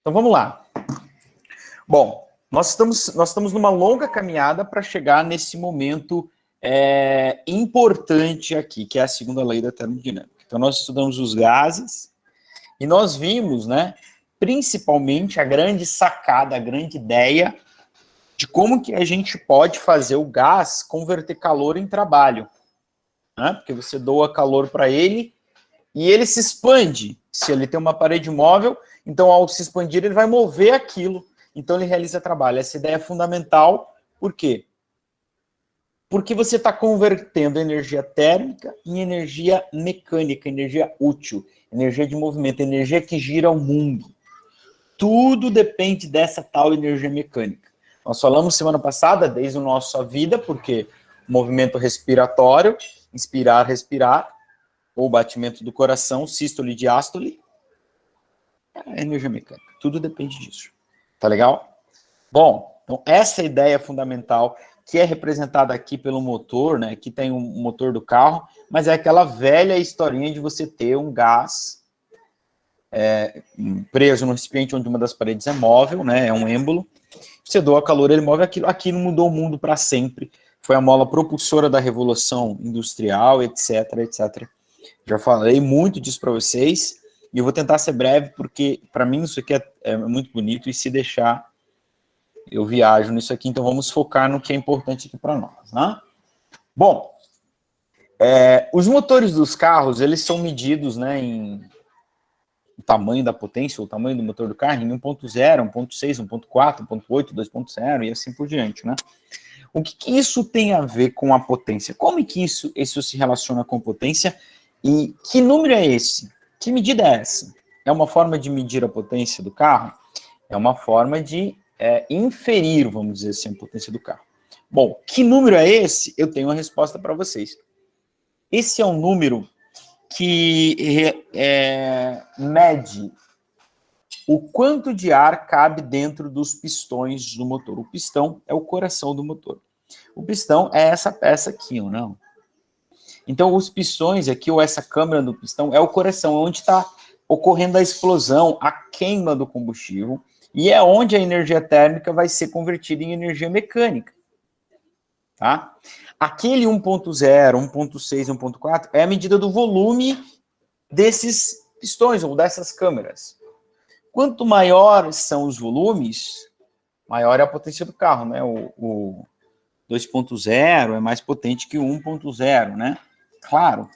Então vamos lá. Bom, nós estamos numa longa caminhada para chegar nesse momento importante aqui, que é a segunda lei da termodinâmica. Então nós estudamos os gases e nós vimos, né, principalmente a grande sacada, a grande ideia de como que a gente pode fazer o gás converter calor em trabalho, né? Porque você doa calor para ele e ele se expande. Se ele tem uma parede móvel, então ao se expandir ele vai mover aquilo, então ele realiza trabalho. Essa ideia é fundamental, por quê? Porque você está convertendo energia térmica em energia mecânica, energia útil, energia de movimento, energia que gira o mundo. Tudo depende dessa tal energia mecânica. Nós falamos semana passada, desde a nossa vida, porque movimento respiratório, inspirar, respirar, ou batimento do coração, sístole e diástole, é energia mecânica. Tudo depende disso. Tá legal? Bom, então essa ideia fundamental, que é representada aqui pelo motor, né? Aqui tem um motor do carro, mas é aquela velha historinha de você ter um gás preso no recipiente onde uma das paredes é móvel, né? É um êmbolo. Você doa calor, ele move aquilo. Aquilo mudou o mundo para sempre. Foi a mola propulsora da revolução industrial, etc, etc. Já falei muito disso para vocês. E eu vou tentar ser breve, porque para mim isso aqui é muito bonito. E se deixar, eu viajo nisso aqui. Então vamos focar no que é importante aqui para nós, né? Bom, os motores dos carros, eles são medidos, né, em o tamanho da potência, o tamanho do motor do carro, em 1.0, 1.6, 1.4, 1.8, 2.0 e assim por diante, né? O que isso tem a ver com a potência? Como que isso se relaciona com potência? E que número é esse? Que medida é essa? É uma forma de medir a potência do carro? É uma forma de inferir, vamos dizer assim, a potência do carro. Bom, que número é esse? Eu tenho uma resposta para vocês. Esse é um número que mede o quanto de ar cabe dentro dos pistões do motor. O pistão é o coração do motor. O pistão é essa peça aqui, ou não? Então, os pistões aqui, ou essa câmara do pistão, é o coração, onde está ocorrendo a explosão, a queima do combustível, e é onde a energia térmica vai ser convertida em energia mecânica. Tá? Aquele 1.0, 1.6, 1.4 é a medida do volume desses pistões, ou dessas câmeras. Quanto maiores são os volumes, maior é a potência do carro, né? O 2.0 é mais potente que o 1.0, né? Claro.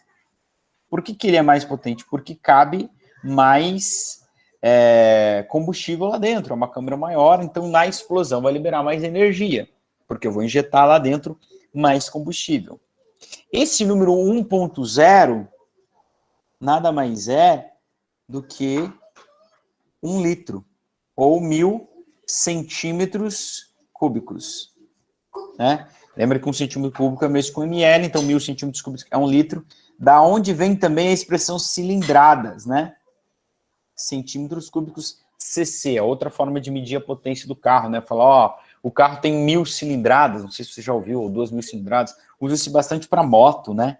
Por que ele é mais potente? Porque cabe mais combustível lá dentro, é uma câmara maior, então na explosão vai liberar mais energia, porque eu vou injetar lá dentro mais combustível. Esse número 1.0 nada mais é do que 1 litro, ou 1.000 centímetros cúbicos, né? Lembra que 1 centímetro cúbico é mesmo com ml, então 1.000 centímetros cúbicos é 1 litro, da onde vem também a expressão cilindradas, né? Centímetros cúbicos cc, a outra forma de medir a potência do carro, né? Falar, ó, o carro tem 1.000 cilindradas, não sei se você já ouviu, ou 2.000 cilindradas, usa-se bastante para moto, né?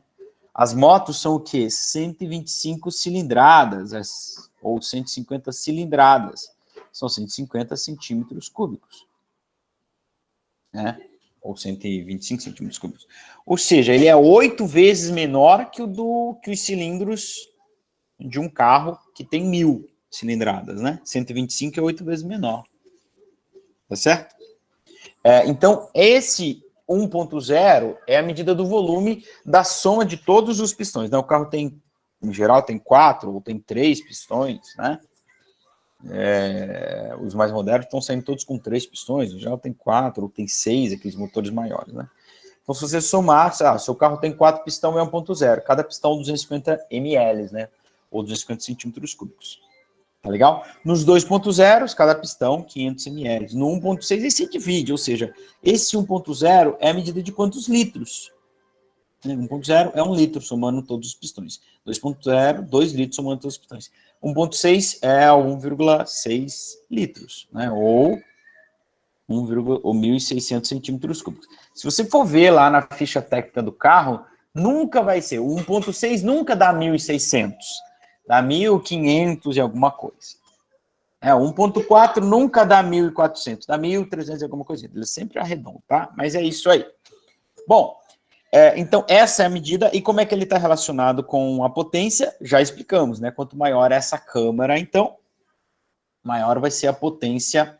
As motos são o quê? 125 cilindradas, ou 150 cilindradas. São 150 centímetros cúbicos, né? Ou 125 centímetros cúbicos. Ou seja, ele é 8 vezes menor que os cilindros de um carro que tem 1.000 cilindradas, né? 125 é 8 vezes menor. Tá certo? Então, esse 1.0 é a medida do volume da soma de todos os pistões, né? O carro tem, em geral, tem 4 ou tem 3 pistões, né? Os mais modernos estão saindo todos com 3 pistões, em geral tem 4 ou tem 6, aqueles motores maiores, né? Então, se você somar, seu carro tem 4 pistões, é 1.0, cada pistão 250 ml, né? Ou 250 centímetros cúbicos. Tá legal? Nos 2.0, cada pistão, 500 ml. No 1.6, ele se divide, ou seja, esse 1.0 é a medida de quantos litros. 1.0 é 1 litro, somando todos os pistões. 2.0, 2 litros, somando todos os pistões. 1.6 é 1,6 litros, né? Ou 1.600 centímetros cúbicos. Se você for ver lá na ficha técnica do carro, nunca vai ser. O 1.6 nunca dá 1.600. Dá 1.500 e alguma coisa. 1.4 nunca dá 1.400, dá 1.300 alguma coisa. Ele sempre arredonda, tá? Mas é isso aí. Bom, então essa é a medida. E como é que ele está relacionado com a potência? Já explicamos, né? Quanto maior essa câmara, então, maior vai ser a potência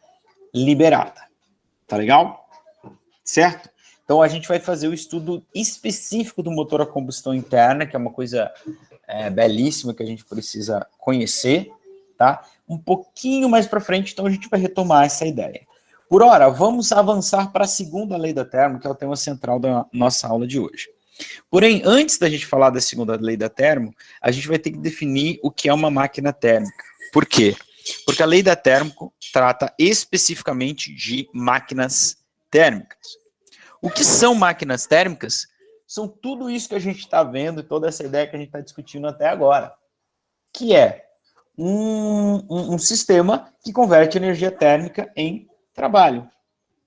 liberada. Tá legal? Certo? Então a gente vai fazer o estudo específico do motor a combustão interna, que é uma coisa belíssima que a gente precisa conhecer, tá? Um pouquinho mais para frente, então a gente vai retomar essa ideia. Por hora, vamos avançar para a segunda lei da termo, que é o tema central da nossa aula de hoje. Porém, antes da gente falar da segunda lei da termo, a gente vai ter que definir o que é uma máquina térmica. Por quê? Porque a lei da termo trata especificamente de máquinas térmicas. O que são máquinas térmicas? São tudo isso que a gente está vendo e toda essa ideia que a gente está discutindo até agora, que é um sistema que converte energia térmica em trabalho.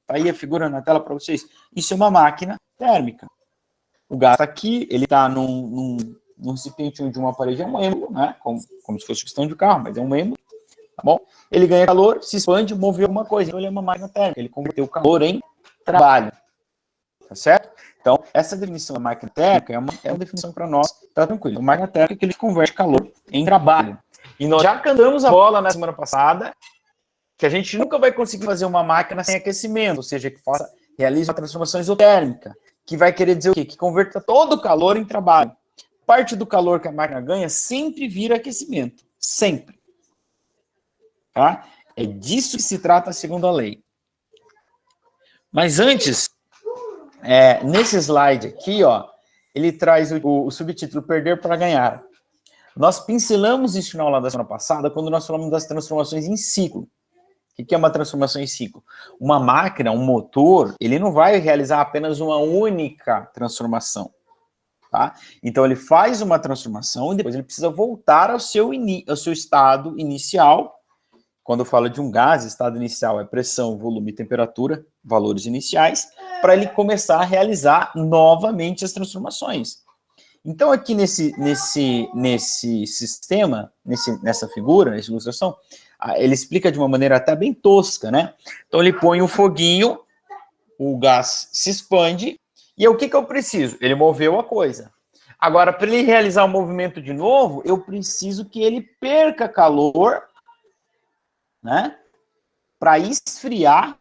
Tá aí a figura na tela para vocês. Isso é uma máquina térmica. O gás aqui, ele está num recipiente onde uma parede é um êmbolo, né? Como se fosse questão de carro, mas é um êmbolo, tá bom? Ele ganha calor, se expande, move alguma coisa. Então ele é uma máquina térmica. Ele converteu o calor em trabalho. Tá certo? Então, essa definição da máquina térmica é uma definição para nós, tá tranquilo. A máquina térmica é que ele converte calor em trabalho. E nós já cantamos a bola na semana passada, que a gente nunca vai conseguir fazer uma máquina sem aquecimento, ou seja, que realize uma transformação isotérmica, que vai querer dizer o quê? Que converta todo o calor em trabalho. Parte do calor que a máquina ganha sempre vira aquecimento. Sempre. Tá? É disso que se trata a segunda lei. Mas antes, nesse slide aqui, ó, ele traz o subtítulo Perder para Ganhar. Nós pincelamos isso na aula da semana passada, quando nós falamos das transformações em ciclo. O que é uma transformação em ciclo? Uma máquina, um motor, ele não vai realizar apenas uma única transformação. Tá? Então, ele faz uma transformação e depois ele precisa voltar ao seu estado inicial. Quando eu falo de um gás, estado inicial é pressão, volume e temperatura, valores iniciais, para ele começar a realizar novamente as transformações. Então, aqui nesse sistema, nessa figura, nessa ilustração, ele explica de uma maneira até bem tosca, né? Então, ele põe um foguinho, o gás se expande, e o que eu preciso? Ele moveu a coisa. Agora, para ele realizar o movimento de novo, eu preciso que ele perca calor, né? Para esfriar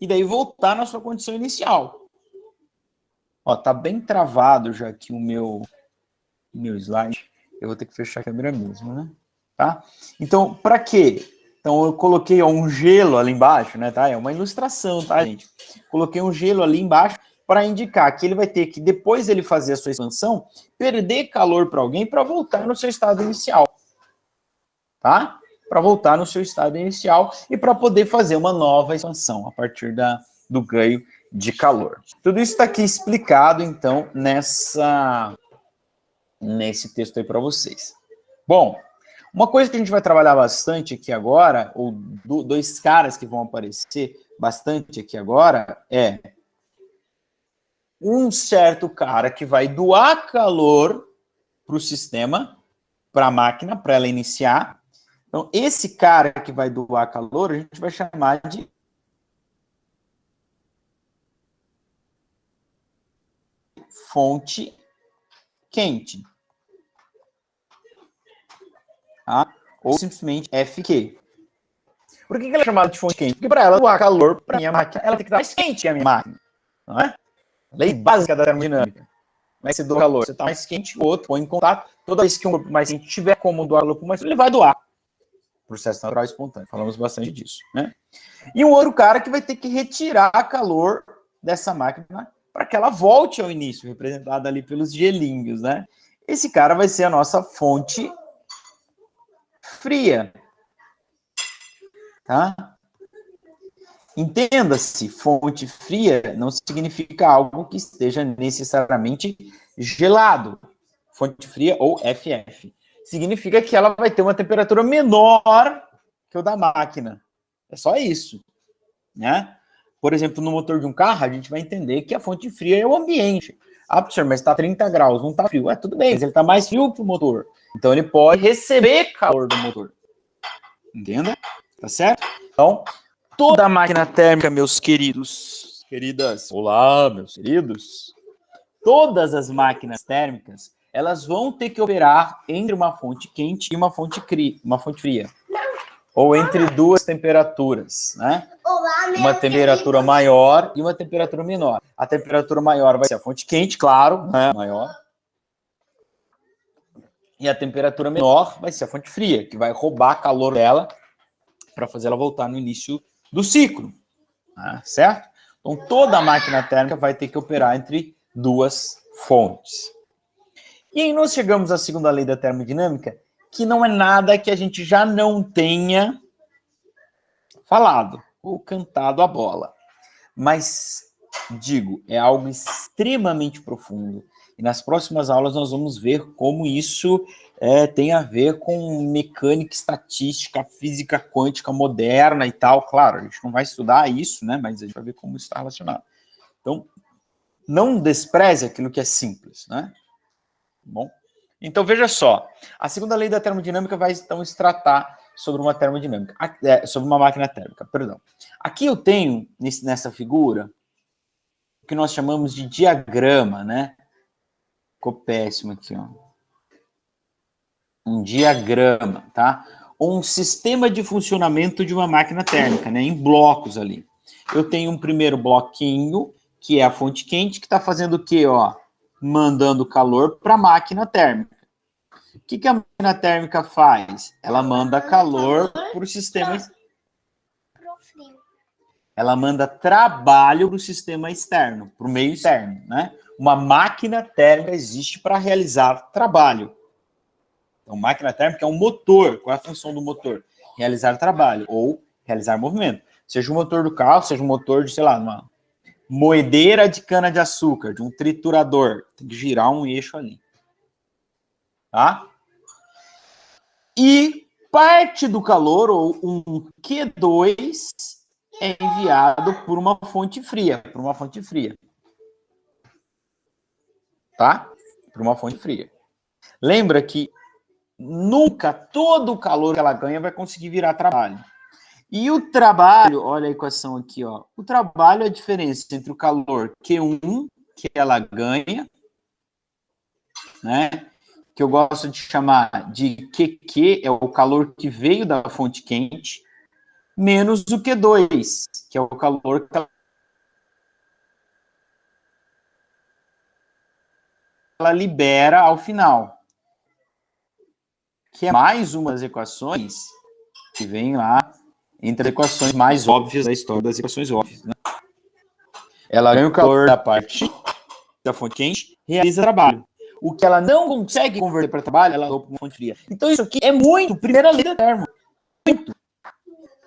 e daí voltar na sua condição inicial. Ó, tá bem travado já aqui o meu slide. Eu vou ter que fechar a câmera mesmo, né? Tá? Então, para quê? Então, eu coloquei um gelo ali embaixo, né? Tá? É uma ilustração, tá, gente? Coloquei um gelo ali embaixo para indicar que ele vai ter que, depois dele fazer a sua expansão, perder calor para alguém para voltar no seu estado inicial. Tá? Para voltar no seu estado inicial e para poder fazer uma nova expansão a partir do ganho de calor. Tudo isso está aqui explicado, então, nesse texto aí para vocês. Bom, uma coisa que a gente vai trabalhar bastante aqui agora, ou dois caras que vão aparecer bastante aqui agora, é um certo cara que vai doar calor para o sistema, para a máquina, para ela iniciar. Então, esse cara que vai doar calor, a gente vai chamar de fonte quente. Tá? Ou simplesmente FQ. Por que ela é chamada de fonte quente? Porque para ela doar calor para a minha máquina, ela tem que estar mais quente que a minha máquina. Não é? Lei básica da termodinâmica. Mas você doa calor, você está mais quente, o outro põe em contato. Toda vez que um corpo mais quente tiver como doar calor para mais ele vai doar. Processo natural espontâneo. Falamos bastante disso, né? E um outro cara que vai ter que retirar calor dessa máquina para que ela volte ao início, representada ali pelos gelinhos, né? Esse cara vai ser a nossa fonte fria. Tá? Entenda-se, fonte fria não significa algo que esteja necessariamente gelado. Fonte fria ou FF. Significa que ela vai ter uma temperatura menor que o da máquina. É só isso. Né? Por exemplo, no motor de um carro, a gente vai entender que a fonte fria é o ambiente. Ah, professor, mas está 30 graus, não está frio. Tudo bem, mas ele está mais frio que o motor. Então, ele pode receber calor do motor. Entenda? Tá certo? Então, toda a máquina térmica, meus queridos, queridas, olá, meus queridos, todas as máquinas térmicas, elas vão ter que operar entre uma fonte quente e uma fonte fria. Ou entre duas temperaturas, né? Uma temperatura maior e uma temperatura menor. A temperatura maior vai ser a fonte quente, claro, né? Maior. E a temperatura menor vai ser a fonte fria, que vai roubar calor dela para fazer ela voltar no início do ciclo. Né? Certo? Então, toda a máquina térmica vai ter que operar entre duas fontes. E aí nós chegamos à segunda lei da termodinâmica, que não é nada que a gente já não tenha falado ou cantado a bola. Mas, digo, é algo extremamente profundo. E nas próximas aulas nós vamos ver como isso tem a ver com mecânica, estatística, física quântica moderna e tal. Claro, a gente não vai estudar isso, né? Mas a gente vai ver como isso está relacionado. Então, não despreze aquilo que é simples, né? Bom, então veja só. A segunda lei da termodinâmica vai então se tratar sobre uma termodinâmica, sobre uma máquina térmica, perdão. Aqui eu tenho, nessa figura, o que nós chamamos de diagrama, né? Ficou péssimo aqui, ó. Um diagrama, tá? Um sistema de funcionamento de uma máquina térmica, né? Em blocos ali. Eu tenho um primeiro bloquinho, que é a fonte quente, que está fazendo o quê, ó? Mandando calor para a máquina térmica. O que a máquina térmica faz? Ela manda calor para o sistema. Ela manda trabalho para o sistema externo, para o meio externo, né? Uma máquina térmica existe para realizar trabalho. Então, máquina térmica é um motor. Qual é a função do motor? Realizar trabalho ou realizar movimento. Seja o motor do carro, seja o motor de, sei lá, uma moedeira de cana-de-açúcar, de um triturador. Tem que girar um eixo ali. Tá? E parte do calor, ou um Q2, é enviado por uma fonte fria. Tá? Por uma fonte fria. Lembra que nunca todo o calor que ela ganha vai conseguir virar trabalho. E o trabalho, olha a equação aqui, ó. O trabalho é a diferença entre o calor Q1, que ela ganha, né? Que eu gosto de chamar de QQ, é o calor que veio da fonte quente, menos o Q2, que é o calor que ela libera ao final. Que é mais uma das equações que vem lá entre as equações mais óbvias da história das equações óbvias. Né? Ela ganha o calor da parte da fonte quente, realiza trabalho. O que ela não consegue converter para trabalho, ela doa para uma fonte fria. Então isso aqui é muito primeira lei da termo. Muito.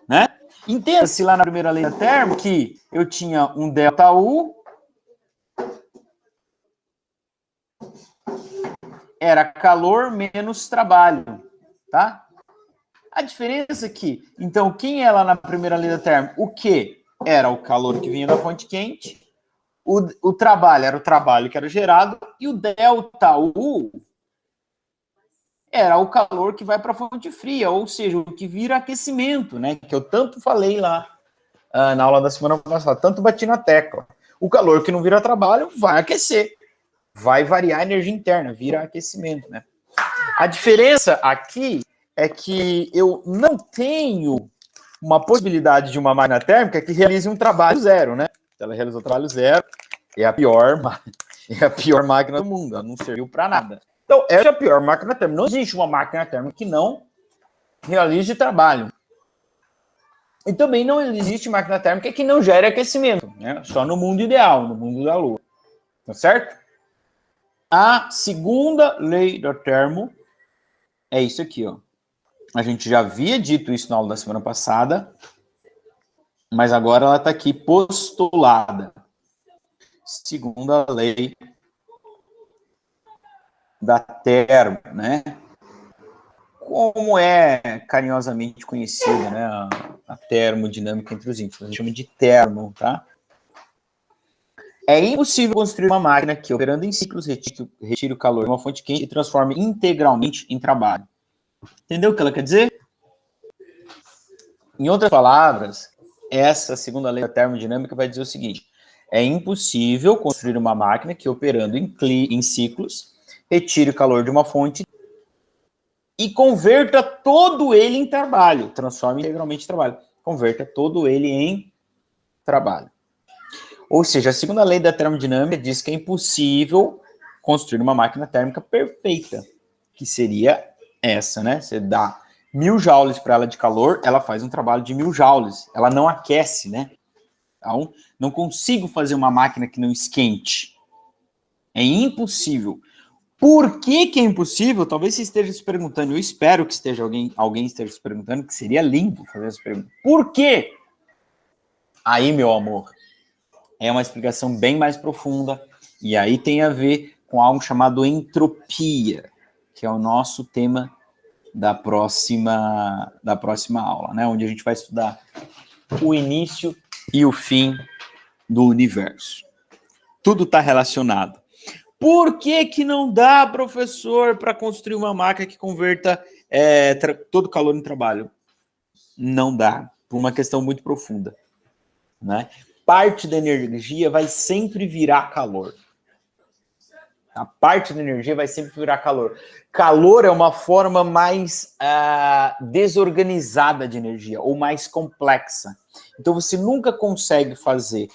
Né? Entenda-se lá na primeira lei da termo que eu tinha um ΔU, era calor menos trabalho, tá? A diferença aqui, então, quem é lá na primeira lei da termo? O que era o calor que vinha da fonte quente, o trabalho era o trabalho que era gerado, e o ΔU era o calor que vai para a fonte fria, ou seja, o que vira aquecimento, né? Que eu tanto falei lá na aula da semana passada, tanto bati na tecla. O calor que não vira trabalho vai aquecer, vai variar a energia interna, vira aquecimento, né? A diferença aqui é que eu não tenho uma possibilidade de uma máquina térmica que realize um trabalho zero, né? Se ela realizou trabalho zero, é a pior máquina do mundo, ela não serviu para nada. Então, essa é a pior máquina térmica. Não existe uma máquina térmica que não realize trabalho. E também não existe máquina térmica que não gere aquecimento, né? Só no mundo ideal, no mundo da Lua. Tá certo? A segunda lei da termo é isso aqui, ó. A gente já havia dito isso na aula da semana passada, mas agora ela está aqui postulada. Segunda lei da termo, né? Como é carinhosamente conhecida, né? A termodinâmica entre os íntimos. A gente chama de termo, tá? É impossível construir uma máquina que, operando em ciclos, retire o calor de uma fonte quente e transforme integralmente em trabalho. Entendeu o que ela quer dizer? Em outras palavras, essa segunda lei da termodinâmica vai dizer o seguinte: é impossível construir uma máquina que, operando em ciclos, retire o calor de uma fonte e converta todo ele em trabalho, transforme integralmente em trabalho, converta todo ele em trabalho. Ou seja, a segunda lei da termodinâmica diz que é impossível construir uma máquina térmica perfeita, que seria essa, né? Você dá 1000 joules para ela de calor, ela faz um trabalho de 1000 joules, ela não aquece, né? Então, não consigo fazer uma máquina que não esquente. É impossível. Por que que é impossível? Talvez você esteja se perguntando, eu espero que esteja alguém esteja se perguntando, que seria lindo fazer essa pergunta. Por quê? Aí, meu amor, é uma explicação bem mais profunda, e aí tem a ver com algo chamado entropia, que é o nosso tema da próxima aula, né? Onde a gente vai estudar o início e o fim do universo. Tudo está relacionado. Por que que não dá, professor, para construir uma máquina que converta todo calor em trabalho? Não dá, por uma questão muito profunda, né? Parte da energia vai sempre virar calor. A parte da energia vai sempre virar calor. Calor é uma forma mais desorganizada de energia, ou mais complexa. Então, você nunca consegue fazer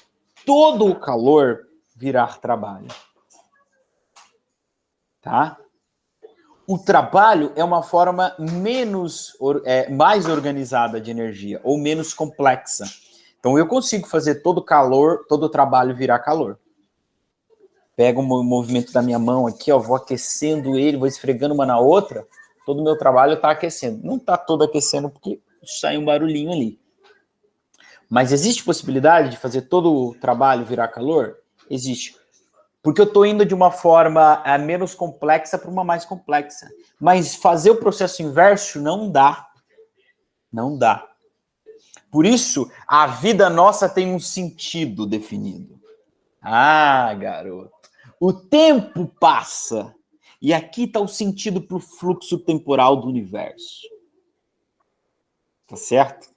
todo o calor virar trabalho. Tá? O trabalho é uma forma mais organizada de energia, ou menos complexa. Então, eu consigo fazer todo o trabalho virar calor. Pego o movimento da minha mão aqui, ó, vou aquecendo ele, vou esfregando uma na outra, todo o meu trabalho está aquecendo. Não está todo aquecendo porque sai um barulhinho ali. Mas existe possibilidade de fazer todo o trabalho virar calor? Existe. Porque eu estou indo de uma forma menos complexa para uma mais complexa. Mas fazer o processo inverso não dá. Não dá. Por isso, a vida nossa tem um sentido definido. Ah, garoto. O tempo passa. E aqui está o sentido para o fluxo temporal do universo. Tá certo?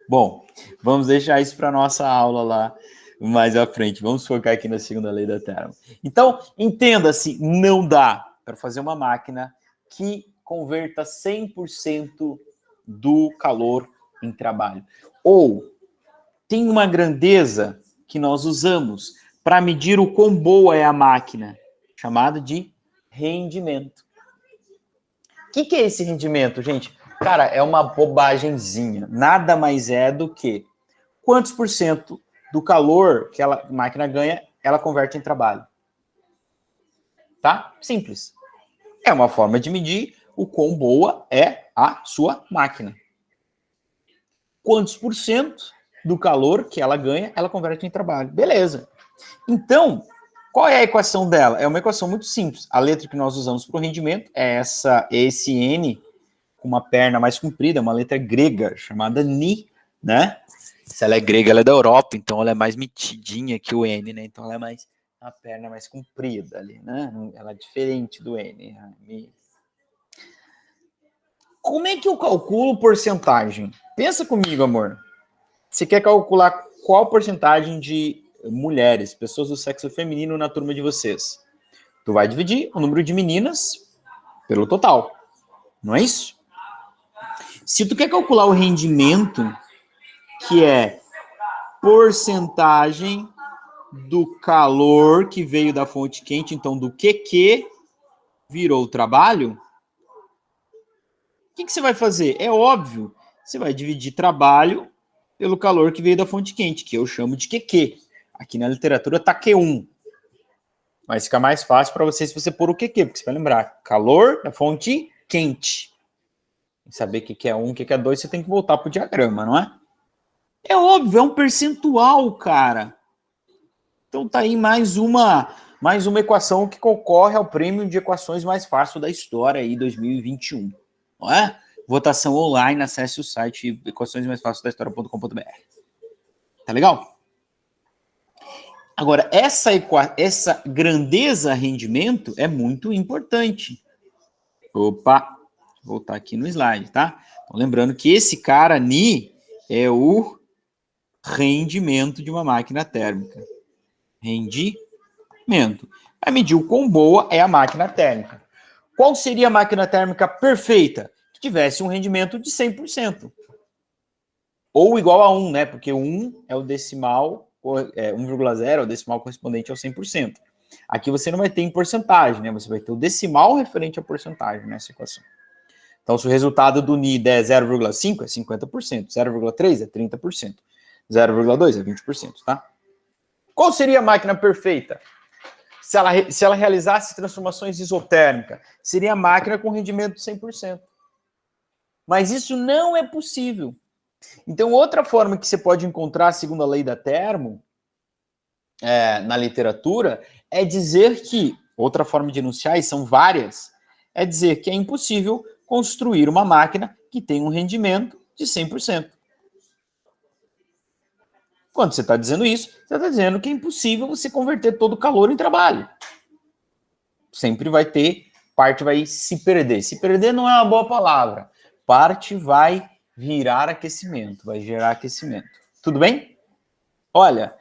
Bom, vamos deixar isso para nossa aula lá mais à frente. Vamos focar aqui na segunda lei da Terra. Então, entenda-se, não dá para fazer uma máquina que converta 100% do calor em trabalho. Ou tem uma grandeza que nós usamos para medir o quão boa é a máquina, chamada de rendimento. O que é esse rendimento, gente? Cara, é uma bobagemzinha. Nada mais é do que quantos por cento do calor que a máquina ganha, ela converte em trabalho. Tá? Simples. É uma forma de medir o quão boa é a sua máquina. Quantos por cento do calor que ela ganha, ela converte em trabalho. Beleza. Então, qual é a equação dela? É uma equação muito simples. A letra que nós usamos para o rendimento é esse N com uma perna mais comprida, uma letra grega chamada Ni, né? Se ela é grega, ela é da Europa, então ela é mais metidinha que o N, né? Então ela é mais a perna mais comprida ali, né? Ela é diferente do N. Como é que eu calculo porcentagem? Pensa comigo, amor. Você quer calcular qual porcentagem de mulheres, pessoas do sexo feminino na turma de vocês? Tu vai dividir o número de meninas pelo total, não é isso? Se tu quer calcular o rendimento, que é porcentagem do calor que veio da fonte quente, então do que virou o trabalho, o que você vai fazer? É óbvio, você vai dividir trabalho pelo calor que veio da fonte quente, que eu chamo de QQ. Aqui na literatura tá Q1. Mas fica mais fácil para você se você pôr o QQ, porque você vai lembrar, calor da fonte quente. Saber o que é 1, o que é 2, você tem que voltar pro diagrama, não é? É óbvio, é um percentual, cara. Então tá aí mais uma equação que concorre ao prêmio de equações mais fácil da história aí, 2021. Não é? Votação online, acesse o site equaçõesmaisfáceisdahistoria.com.br. Tá legal? Agora, essa grandeza rendimento é muito importante. Opa, vou voltar aqui no slide, tá? Então, lembrando que esse cara, Ni, é o rendimento de uma máquina térmica. Rendimento. Vai medir o quão boa é a máquina térmica. Qual seria a máquina térmica perfeita? Que tivesse um rendimento de 100%. Ou igual a 1, né? Porque 1 é o decimal, 1,0 é o decimal correspondente ao 100%. Aqui você não vai ter em porcentagem, né? Você vai ter o decimal referente à porcentagem nessa equação. Então, se o resultado do NID é 0,5, é 50%. 0,3 é 30%. 0,2 é 20%, tá? Qual seria a máquina perfeita? Se ela realizasse transformações isotérmicas, seria a máquina com rendimento de 100%. Mas isso não é possível. Então, outra forma que você pode encontrar, segundo a lei da termo, na literatura, é dizer que, outra forma de enunciar, e são várias, é dizer que é impossível construir uma máquina que tenha um rendimento de 100%. Quando você está dizendo isso, você está dizendo que é impossível você converter todo o calor em trabalho. Sempre vai ter, parte vai se perder. Se perder não é uma boa palavra. Parte vai virar aquecimento, vai gerar aquecimento. Tudo bem? Olha,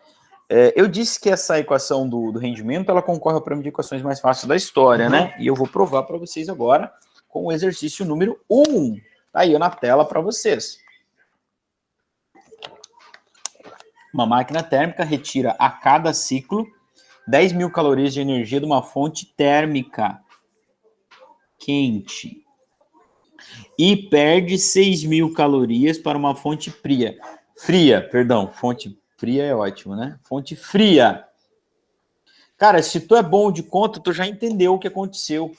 eu disse que essa equação do rendimento, ela concorre ao prêmio de equações mais fáceis da história, né? E eu vou provar para vocês agora com o exercício número 1. Tá aí na tela para vocês. Uma máquina térmica retira a cada ciclo 10.000 calorias de energia de uma fonte térmica quente e perde 6.000 calorias para uma fonte fria. Fonte fria é ótimo, né? Fonte fria. Cara, se tu é bom de conta, tu já entendeu o que aconteceu.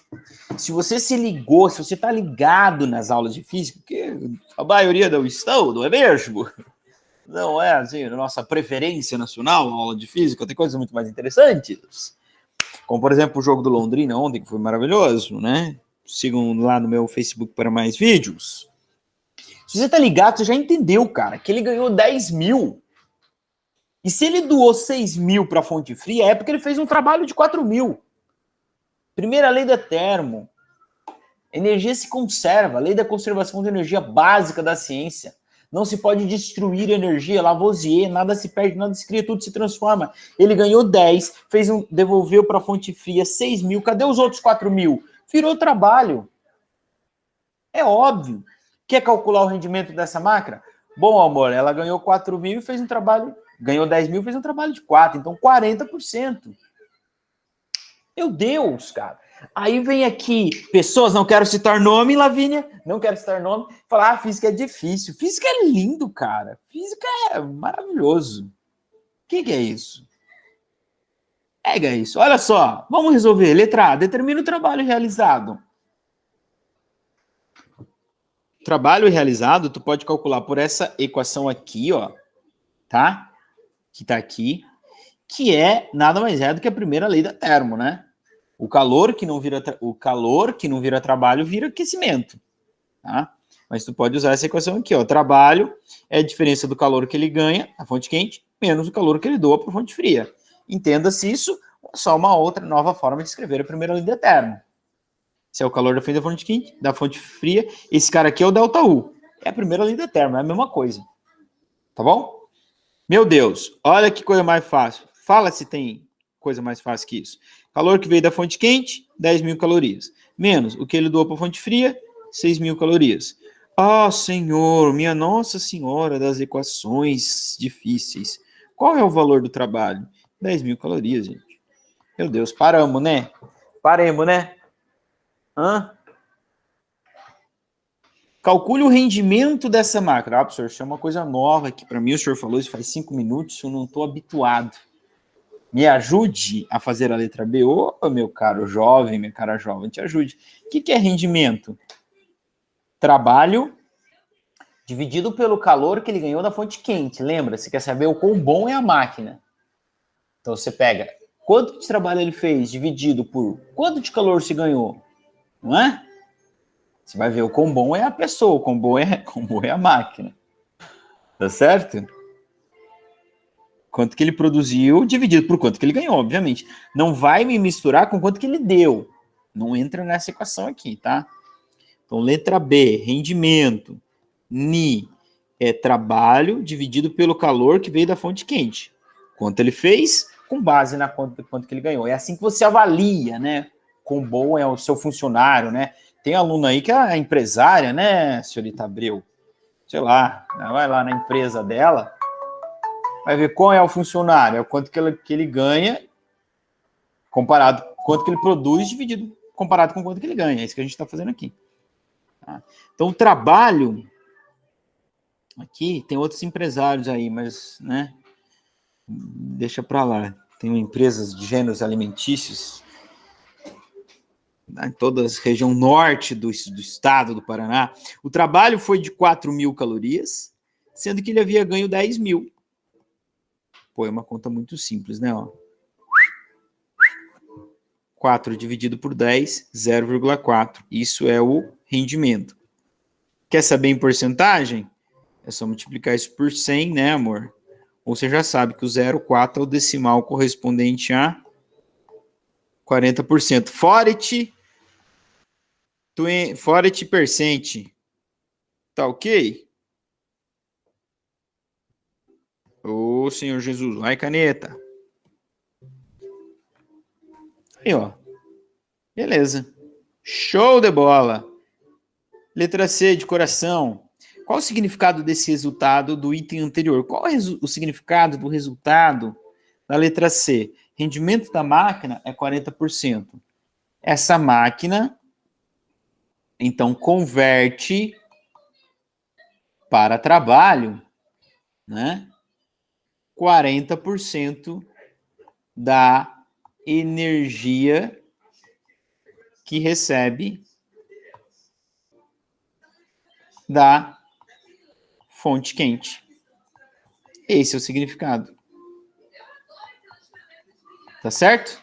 Se você se ligou, se você tá ligado nas aulas de física, que a maioria não estão, não é mesmo? Não é, assim, a nossa preferência nacional, a aula de física, tem coisas muito mais interessantes. Como, por exemplo, o jogo do Londrina ontem, que foi maravilhoso, né? Sigam lá no meu Facebook para mais vídeos. Se você tá ligado, você já entendeu, cara, que ele ganhou 10.000. E se ele doou 6.000 para a fonte fria, é porque ele fez um trabalho de 4.000. Primeira lei da termo. Energia se conserva, lei da conservação de energia básica da ciência. Não se pode destruir energia, Lavoisier, nada se perde, nada se cria, tudo se transforma. Ele ganhou 10, devolveu para a fonte fria 6.000, cadê os outros 4.000? Virou trabalho. É óbvio. Quer calcular o rendimento dessa máquina? Bom, amor, ela ganhou 4.000 e fez um trabalho, ganhou 10.000 e fez um trabalho de 4, então 40%. Meu Deus, cara. Aí vem aqui, pessoas, não quero citar nome, Lavínia, não quero citar nome, falar, física é difícil. Física é lindo, cara. Física é maravilhoso. O que é isso? Pega isso. Olha só, vamos resolver. Letra A, determina o trabalho realizado. Trabalho realizado, tu pode calcular por essa equação aqui, ó, tá? Que tá aqui, que é nada mais é do que a primeira lei da termo, né? O calor que não vira trabalho vira aquecimento, tá? Mas tu pode usar essa equação aqui, ó. Trabalho é a diferença do calor que ele ganha, a fonte quente, menos o calor que ele doa para a fonte fria. Entenda-se isso, só uma outra nova forma de escrever a primeira lei da termo. Se é o calor da fonte quente, da fonte fria, esse cara aqui é o ΔU. É a primeira lei da termo, é a mesma coisa. Tá bom? Meu Deus, olha que coisa mais fácil. Fala se tem coisa mais fácil que isso. Calor que veio da fonte quente, 10.000 calorias. Menos o que ele doou para a fonte fria, 6.000 calorias. Ah, Senhor, minha Nossa Senhora das equações difíceis. Qual é o valor do trabalho? 10.000 calorias, gente. Meu Deus, paramos, né? Paremos, né? Calcule o rendimento dessa máquina. Ah, professor, isso é uma coisa nova aqui para mim. O senhor falou isso faz 5 minutos, eu não estou habituado. Me ajude a fazer a letra B. Ô, meu caro jovem, minha cara jovem, te ajude. O que é rendimento? Trabalho dividido pelo calor que ele ganhou da fonte quente. Lembra? Você quer saber o quão bom é a máquina. Então você pega quanto de trabalho ele fez dividido por quanto de calor se ganhou. Não é? Você vai ver o quão bom é a pessoa, o quão bom é a máquina. Tá certo? Quanto que ele produziu dividido por quanto que ele ganhou, obviamente. Não vai me misturar com quanto que ele deu. Não entra nessa equação aqui, tá? Então, letra B, rendimento. NI É trabalho dividido pelo calor que veio da fonte quente. Quanto ele fez, com base na quanto que ele ganhou. É assim que você avalia, né? Quão bom é o seu funcionário, né? Tem aluno aí que é empresária, né, senhorita Abreu? Sei lá, vai lá na empresa dela, vai ver qual é o funcionário, é o quanto que ele ganha, comparado com quanto que ele produz, dividido comparado com quanto que ele ganha. É isso que a gente está fazendo aqui. Tá? Então, o trabalho... Aqui tem outros empresários aí, mas, né, deixa para lá. Tem empresas de gêneros alimentícios em toda a região norte do estado do Paraná. O trabalho foi de 4.000 calorias, sendo que ele havia ganho 10.000. Pô, é uma conta muito simples, né? Ó. 4 dividido por 10, 0,4. Isso é o rendimento. Quer saber em porcentagem? É só multiplicar isso por 100, né, amor? Ou você já sabe que o 0,4 é o decimal correspondente a 40%. 40%. Tá ok? Ô, Senhor Jesus, vai caneta. Aí, ó. Beleza. Show de bola. Letra C, de coração. Qual o significado desse resultado do item anterior? Qual é o significado do resultado da letra C? Rendimento da máquina é 40%. Essa máquina, então, converte para trabalho, né, 40% da energia que recebe da fonte quente. Esse é o significado. Tá certo?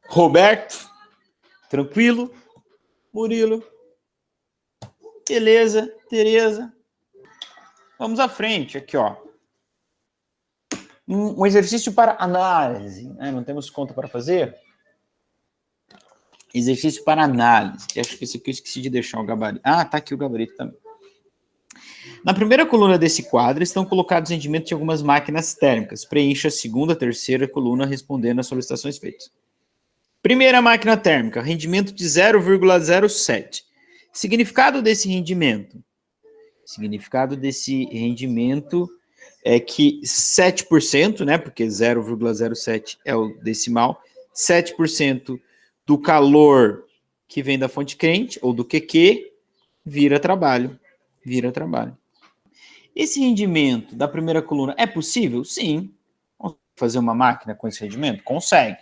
Roberto, tranquilo? Murilo, beleza? Tereza, vamos à frente aqui, ó. Um exercício para análise, né? Não temos conta para fazer? Exercício para análise. Acho que esse aqui eu esqueci de deixar o gabarito. Ah, tá aqui o gabarito também. Na primeira coluna desse quadro estão colocados rendimentos de algumas máquinas térmicas. Preencha a segunda, terceira coluna respondendo às solicitações feitas. Primeira máquina térmica, rendimento de 0,07. Significado desse rendimento? Significado desse rendimento é que 7%, né, porque 0,07 é o decimal, 7% do calor que vem da fonte quente, ou do QQ, vira trabalho. Vira trabalho. Esse rendimento da primeira coluna é possível? Sim. Consegue fazer uma máquina com esse rendimento? Consegue.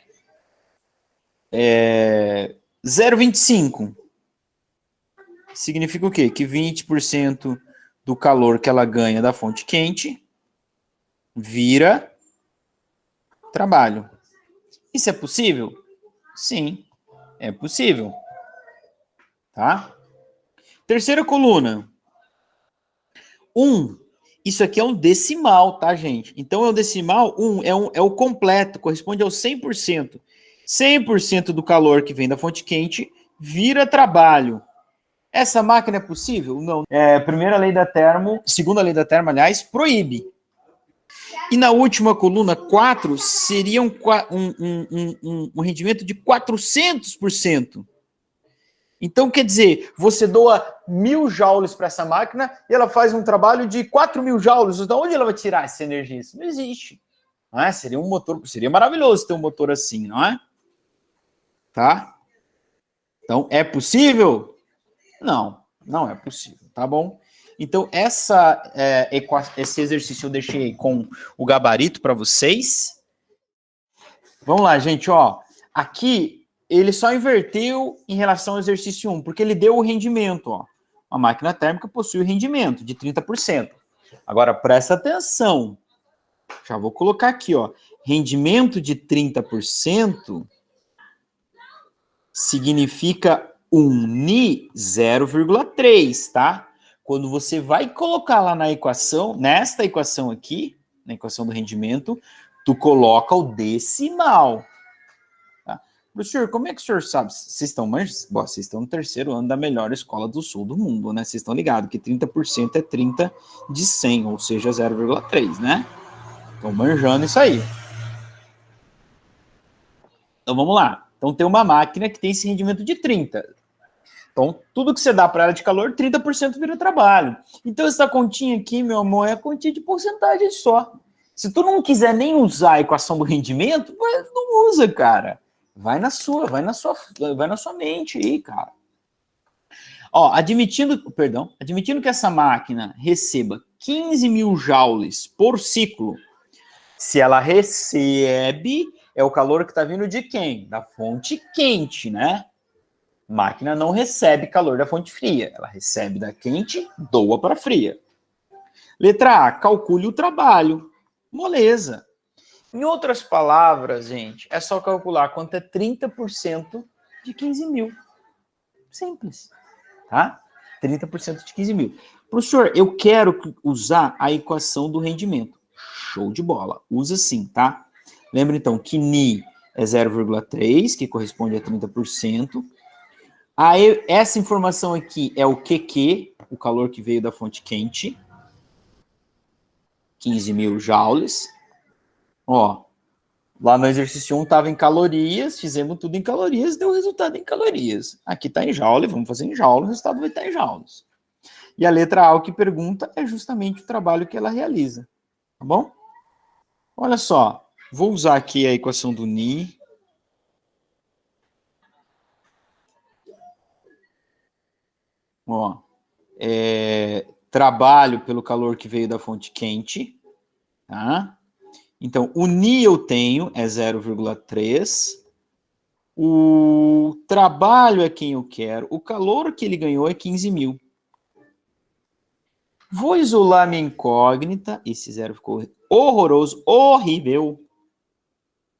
0,25 significa o quê? Que 20% do calor que ela ganha da fonte quente vira trabalho. Isso é possível? Sim, é possível. Tá? Terceira coluna. 1. Isso aqui é um decimal, tá, gente? Então, é um decimal, 1 é o completo, corresponde ao 100%. 100% do calor que vem da fonte quente vira trabalho. Essa máquina é possível? Não. Primeira lei da termo, segunda lei da termo, aliás, proíbe. E na última coluna, 4, seria um rendimento de 400%. Então, quer dizer, você doa 1.000 joules para essa máquina e ela faz um trabalho de 4.000 joules. De onde ela vai tirar essa energia? Isso não existe. Não é? Seria um motor, seria maravilhoso ter um motor assim, não é? Tá? Então, é possível? Não, não é possível, tá bom? Então, esse exercício eu deixei com o gabarito para vocês. Vamos lá, gente, ó. Aqui, ele só inverteu em relação ao exercício 1, porque ele deu o rendimento, ó. A máquina térmica possui o rendimento de 30%. Agora, presta atenção. Já vou colocar aqui, ó. Rendimento de 30% significa unir 0,3, tá? Quando você vai colocar lá na equação, nesta equação aqui, na equação do rendimento, tu coloca o decimal. Tá? Professor, como é que o senhor sabe? Vocês estão, vocês estão no terceiro ano da melhor escola do sul do mundo, né? Vocês estão ligados que 30% é 30 de 100, ou seja, 0,3, né? Estão manjando isso aí. Então, vamos lá. Então, tem uma máquina que tem esse rendimento de 30. Então, tudo que você dá para ela de calor, 30% vira trabalho. Então, essa continha aqui, meu amor, é a continha de porcentagem só. Se tu não quiser nem usar a equação do rendimento, não usa, cara. Vai na sua mente aí, cara. Ó, admitindo que essa máquina receba 15 mil joules por ciclo, se ela recebe, é o calor que está vindo de quem? Da fonte quente, né? A máquina não recebe calor da fonte fria, ela recebe da quente, doa para fria. Letra A, calcule o trabalho. Moleza. Em outras palavras, gente, é só calcular quanto é 30% de 15 mil. Simples, tá? 30% de 15 mil. Professor, eu quero usar a equação do rendimento. Show de bola. Usa sim, tá? Lembra, então, que Ni é 0,3, que corresponde a 30%. Aí, essa informação aqui é o QQ, o calor que veio da fonte quente. 15 mil joules. Ó, lá no exercício 1 estava em calorias, fizemos tudo em calorias, deu o resultado em calorias. Aqui está em joule, vamos fazer em joule, o resultado vai estar em joules. E a letra A, o que pergunta, é justamente o trabalho que ela realiza. Tá bom? Olha só, vou usar aqui a equação do Ni. Ó, trabalho pelo calor que veio da fonte quente, tá? Então, o Ni eu tenho é 0,3. O trabalho é quem eu quero. O calor que ele ganhou é 15 mil. Vou isolar minha incógnita. Esse zero ficou horroroso, horrível.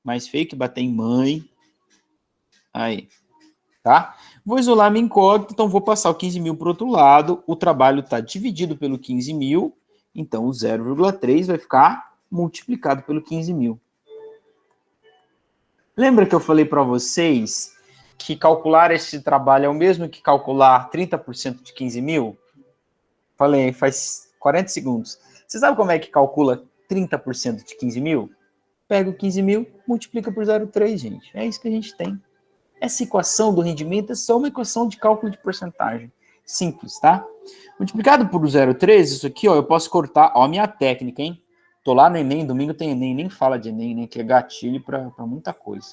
Mais feio que bater em mãe. Aí, tá? Vou isolar minha incógnita, então vou passar o 15 mil para o outro lado. O trabalho está dividido pelo 15 mil. Então, o 0,3 vai ficar multiplicado pelo 15 mil. Lembra que eu falei para vocês que calcular esse trabalho é o mesmo que calcular 30% de 15 mil? Falei, faz 40 segundos. Você sabe como é que calcula 30% de 15 mil? Pega o 15 mil, multiplica por 0,3, gente. É isso que a gente tem. Essa equação do rendimento é só uma equação de cálculo de porcentagem. Simples, tá? Multiplicado por 0,3, isso aqui, ó, eu posso cortar, ó, a minha técnica, hein? Tô lá no Enem, domingo tem Enem, nem fala de Enem, né? Que é gatilho para muita coisa.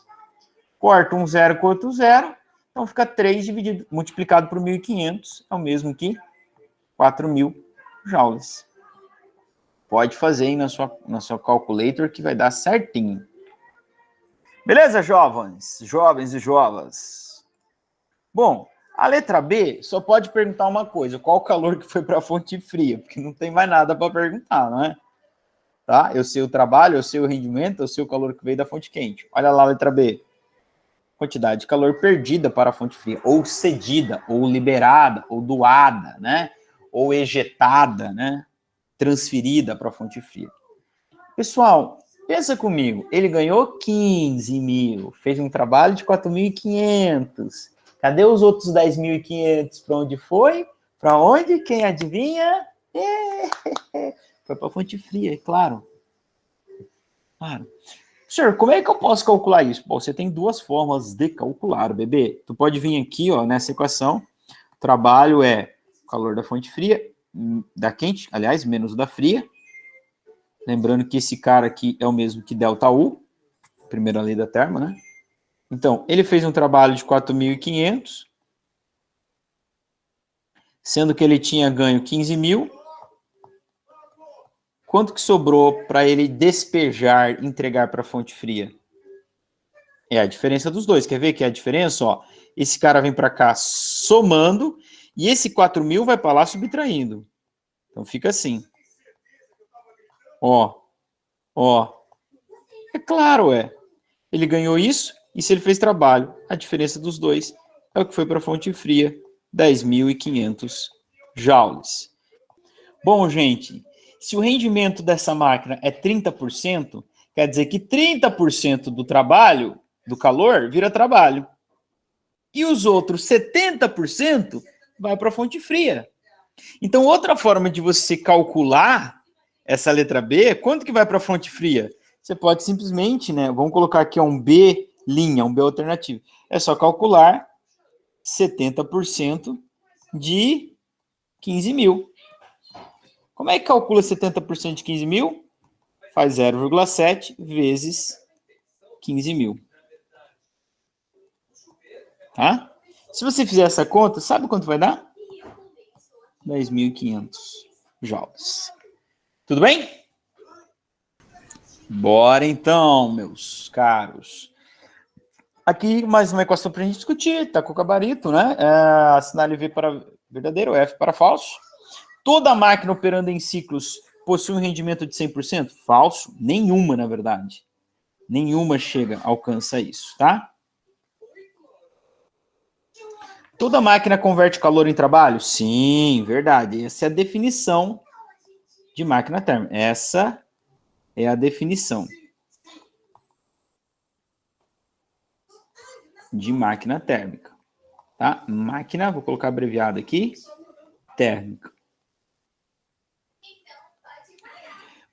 Corta um zero com outro zero, então fica 3 dividido, multiplicado por 1.500, é o mesmo que 4.000 joules. Pode fazer aí na sua calculator que vai dar certinho. Beleza, jovens e jovas? Bom, a letra B só pode perguntar uma coisa, qual o calor que foi para a fonte fria, porque não tem mais nada para perguntar, não é? Tá? Eu sei o trabalho, eu sei o rendimento, eu sei o calor que veio da fonte quente. Olha lá a letra B. Quantidade de calor perdida para a fonte fria, ou cedida, ou liberada, ou doada, né? Ou ejetada, né? Transferida para a fonte fria. Pessoal, pensa comigo, ele ganhou 15 mil, fez um trabalho de 4.500. Cadê os outros 10.500? Para onde foi? Para onde? Quem adivinha? Foi para a fonte fria, é claro. Claro. Senhor, como é que eu posso calcular isso? Bom, você tem duas formas de calcular, bebê. Tu pode vir aqui, ó, nessa equação. O trabalho é o calor da fonte fria, da quente, aliás, menos da fria. Lembrando que esse cara aqui é o mesmo que ΔU, primeira lei da termo, né? Então, ele fez um trabalho de 4.500, sendo que ele tinha ganho 15 mil. Quanto que sobrou para ele despejar, entregar para a fonte fria? É a diferença dos dois. Quer ver que é a diferença? Ó, esse cara vem para cá somando e esse 4.000 vai para lá subtraindo. Então fica assim. Ó. É claro, ele ganhou isso e se ele fez trabalho, a diferença dos dois é o que foi para a fonte fria, 10.500 joules. Bom, gente, se o rendimento dessa máquina é 30%, quer dizer que 30% do trabalho do calor vira trabalho. E os outros 70% vai para a fonte fria. Então, outra forma de você calcular essa letra B, quanto que vai para a fonte fria? Você pode simplesmente, né? Vamos colocar aqui um B linha, um B alternativo. É só calcular 70% de 15 mil. Como é que calcula 70% de 15 mil? Faz 0,7 vezes 15 mil. Tá? Se você fizer essa conta, sabe quanto vai dar? 10.500 joules. Tudo bem? Bora então, meus caros. Aqui mais uma equação para a gente discutir. Tá com o gabarito, né? Sinal V para verdadeiro, F para falso. Toda máquina operando em ciclos possui um rendimento de 100%? Falso. Nenhuma, na verdade. Nenhuma alcança isso, tá? Toda máquina converte calor em trabalho? Sim, verdade. Essa é a definição de máquina térmica. Essa é a definição de máquina térmica. Tá? Máquina, vou colocar abreviado aqui, térmica.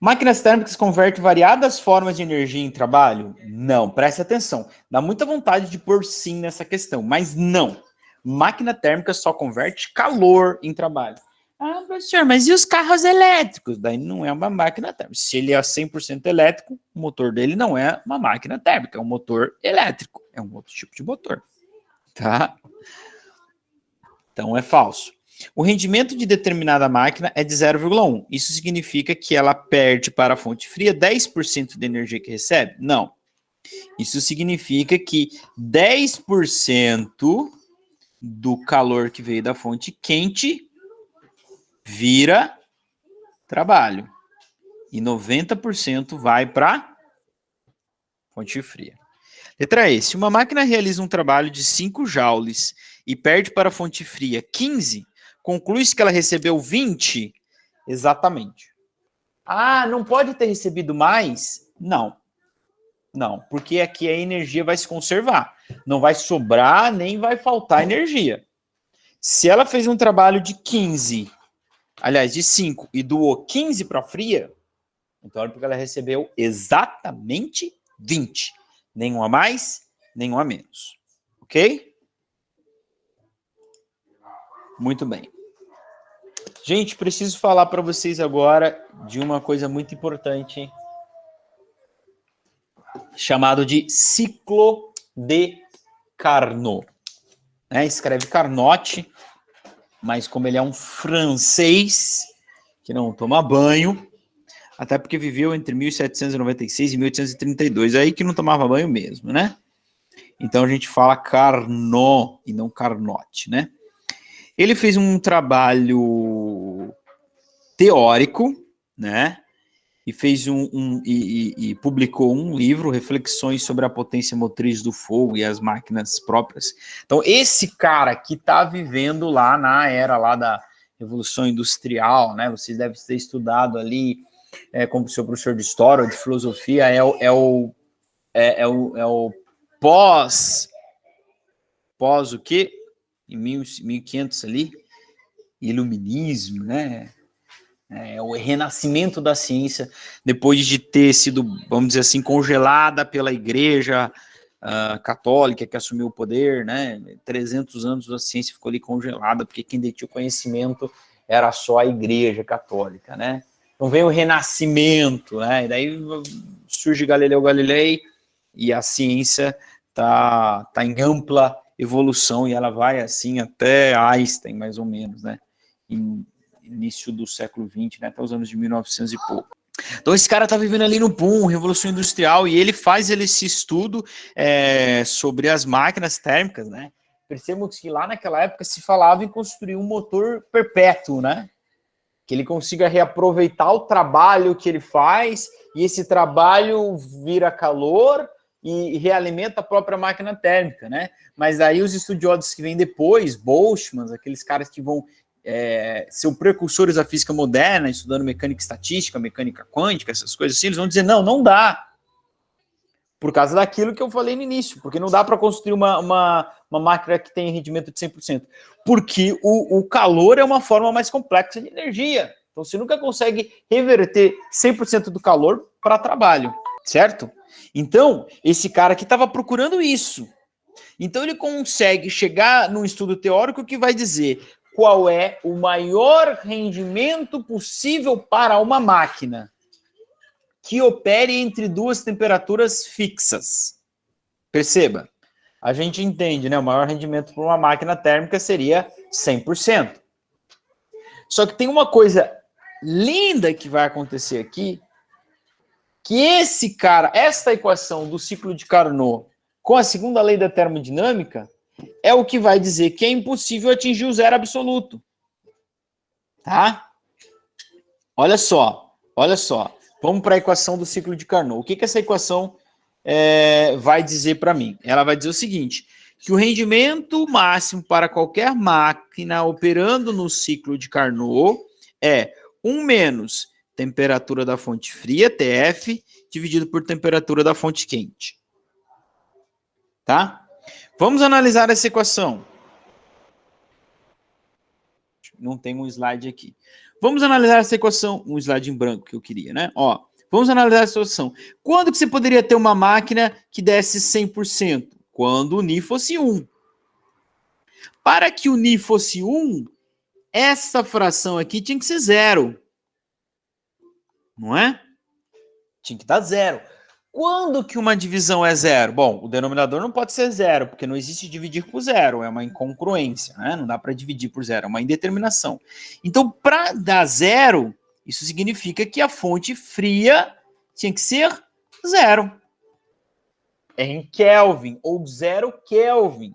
Máquinas térmicas convertem variadas formas de energia em trabalho? Não, preste atenção. Dá muita vontade de pôr sim nessa questão, mas não. Máquina térmica só converte calor em trabalho. Ah, professor, mas e os carros elétricos? Daí não é uma máquina térmica. Se ele é 100% elétrico, o motor dele não é uma máquina térmica, é um motor elétrico. É um outro tipo de motor. Tá? Então é falso. O rendimento de determinada máquina é de 0,1. Isso significa que ela perde para a fonte fria 10% da energia que recebe? Não. Isso significa que 10% do calor que veio da fonte quente vira trabalho. E 90% vai para fonte fria. Letra E. Se uma máquina realiza um trabalho de 5 joules e perde para a fonte fria 15, conclui-se que ela recebeu 20? Exatamente. Ah, não pode ter recebido mais? Não. Não, porque aqui a energia vai se conservar. Não vai sobrar, nem vai faltar energia. Se ela fez um trabalho de 15, aliás, de 5, e doou 15 para a fria, então é porque ela recebeu exatamente 20. Nenhum a mais, nenhum a menos. Ok? Muito bem. Gente, preciso falar para vocês agora de uma coisa muito importante, chamado de ciclo de Carnot. Escreve Carnot, mas como ele é um francês que não toma banho, até porque viveu entre 1796 e 1832, aí que não tomava banho mesmo, né? Então a gente fala Carnot e não Carnot, né? Ele fez um trabalho teórico, né? E fez e publicou um livro, Reflexões sobre a Potência Motriz do Fogo e as Máquinas Próprias. Então, esse cara que está vivendo lá na era lá da Revolução Industrial, né? Vocês devem ter estudado ali, como seu professor de História ou de Filosofia, é o pós o quê? Em 1500 ali, iluminismo, né? O renascimento da ciência, depois de ter sido, vamos dizer assim, congelada pela Igreja católica, que assumiu o poder, né? 300 anos a ciência ficou ali congelada, porque quem detinha o conhecimento era só a Igreja católica, né? Então vem o renascimento, né? E daí surge Galileu Galilei e a ciência tá em ampla evolução e ela vai assim até Einstein, mais ou menos, né? Em início do século XX, né? Até os anos de 1900 e pouco. Então esse cara tá vivendo ali no boom, Revolução Industrial, e ele faz esse estudo sobre as máquinas térmicas, né? Percebam que lá naquela época se falava em construir um motor perpétuo, né? Que ele consiga reaproveitar o trabalho que ele faz, e esse trabalho vira calor e realimenta a própria máquina térmica, né? Mas aí os estudiosos que vêm depois, Boltzmann, aqueles caras que vão ser precursores da física moderna, estudando mecânica estatística, mecânica quântica, essas coisas assim, eles vão dizer, não dá. Por causa daquilo que eu falei no início, porque não dá para construir uma máquina que tenha rendimento de 100%. Porque o calor é uma forma mais complexa de energia. Então, você nunca consegue reverter 100% do calor para trabalho, certo? Então, esse cara aqui estava procurando isso. Então, ele consegue chegar num estudo teórico que vai dizer qual é o maior rendimento possível para uma máquina que opere entre duas temperaturas fixas. Perceba, a gente entende, né? O maior rendimento para uma máquina térmica seria 100%. Só que tem uma coisa linda que vai acontecer aqui, que esta equação do ciclo de Carnot com a segunda lei da termodinâmica é o que vai dizer que é impossível atingir o zero absoluto. Tá? Olha só. Vamos para a equação do ciclo de Carnot. O que essa equação vai dizer para mim? Ela vai dizer o seguinte, que o rendimento máximo para qualquer máquina operando no ciclo de Carnot é 1 menos temperatura da fonte fria, TF, dividido por temperatura da fonte quente. Tá? Vamos analisar essa equação. Não tem um slide aqui. Vamos analisar essa equação, um slide em branco que eu queria, né? Ó, vamos analisar essa equação. Quando que você poderia ter uma máquina que desse 100%? Quando o Ni fosse 1. Para que o Ni fosse 1, essa fração aqui tinha que ser 0. Não é? Tinha que dar 0. Quando que uma divisão é 0? Bom, o denominador não pode ser 0, porque não existe dividir por 0, é uma incongruência, né? Não dá para dividir por 0, é uma indeterminação. Então, para dar 0, isso significa que a fonte fria tinha que ser 0. É em Kelvin, ou 0 Kelvin.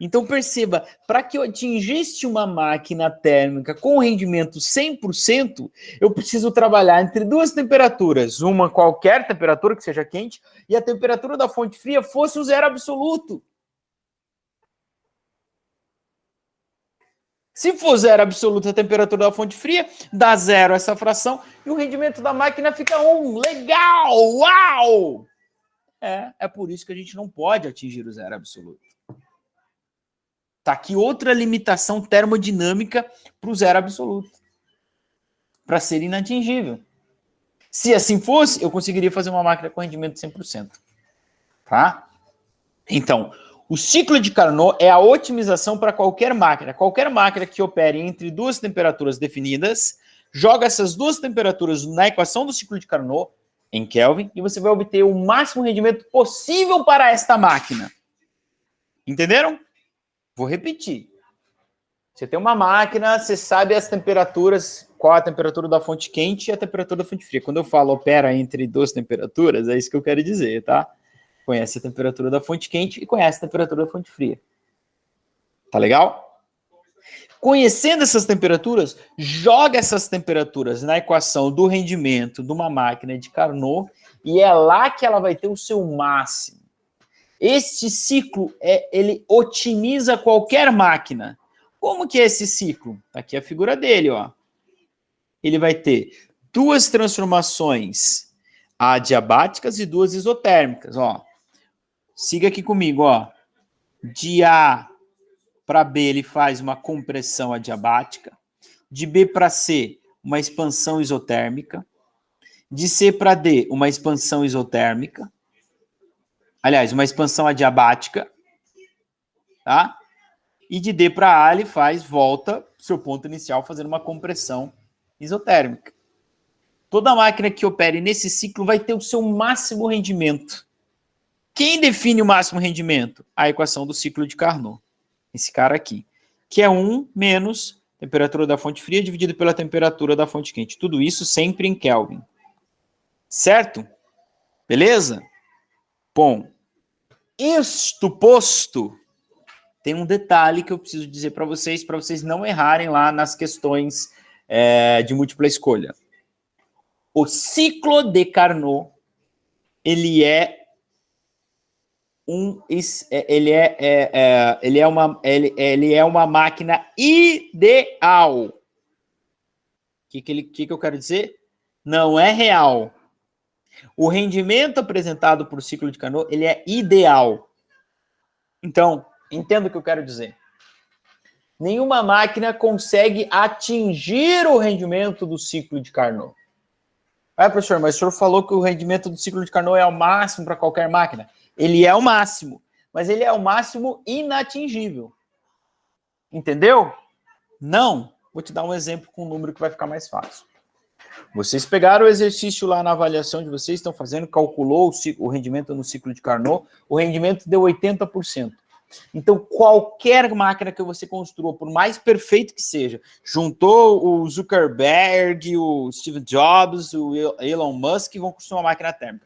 Então, perceba, para que eu atingisse uma máquina térmica com rendimento 100%, eu preciso trabalhar entre duas temperaturas, uma qualquer temperatura que seja quente, e a temperatura da fonte fria fosse o zero absoluto. Se for zero absoluto a temperatura da fonte fria, dá 0 essa fração, e o rendimento da máquina fica 1. Legal! Uau! É por isso que a gente não pode atingir o zero absoluto. Tá aqui outra limitação termodinâmica para o zero absoluto. Para ser inatingível. Se assim fosse, eu conseguiria fazer uma máquina com rendimento de 100%. Tá? Então, o ciclo de Carnot é a otimização para qualquer máquina. Qualquer máquina que opere entre duas temperaturas definidas, joga essas duas temperaturas na equação do ciclo de Carnot, em Kelvin, e você vai obter o máximo rendimento possível para esta máquina. Entenderam? Vou repetir. Você tem uma máquina, você sabe as temperaturas, qual a temperatura da fonte quente e a temperatura da fonte fria. Quando eu falo opera entre duas temperaturas, é isso que eu quero dizer, tá? Conhece a temperatura da fonte quente e conhece a temperatura da fonte fria. Tá legal? Conhecendo essas temperaturas, joga essas temperaturas na equação do rendimento de uma máquina de Carnot e é lá que ela vai ter o seu máximo. Este ciclo, ele otimiza qualquer máquina. Como que é esse ciclo? Aqui é a figura dele, ó. Ele vai ter duas transformações adiabáticas e duas isotérmicas, ó. Siga aqui comigo, ó. De A para B, ele faz uma compressão adiabática. De B para C, uma expansão isotérmica. De C para D, uma expansão isotérmica. Aliás, uma expansão adiabática, tá? E de D para A, ele volta para o seu ponto inicial, fazendo uma compressão isotérmica. Toda máquina que opere nesse ciclo vai ter o seu máximo rendimento. Quem define o máximo rendimento? A equação do ciclo de Carnot. Esse cara aqui. Que é 1 menos temperatura da fonte fria dividido pela temperatura da fonte quente. Tudo isso sempre em Kelvin. Certo? Beleza? Bom, isto posto, tem um detalhe que eu preciso dizer para vocês não errarem lá nas questões de múltipla escolha. O ciclo de Carnot, ele é uma máquina ideal. O que eu quero dizer? Não é real. O rendimento apresentado por ciclo de Carnot, ele é ideal. Então, entenda o que eu quero dizer. Nenhuma máquina consegue atingir o rendimento do ciclo de Carnot. Professor, mas o senhor falou que o rendimento do ciclo de Carnot é o máximo para qualquer máquina. Ele é o máximo, mas ele é o máximo inatingível. Entendeu? Não. Vou te dar um exemplo com um número que vai ficar mais fácil. Vocês pegaram o exercício lá na avaliação de vocês, estão fazendo, calculou o rendimento no ciclo de Carnot, o rendimento deu 80%. Então, qualquer máquina que você construa, por mais perfeito que seja, juntou o Zuckerberg, o Steve Jobs, o Elon Musk, vão construir uma máquina térmica.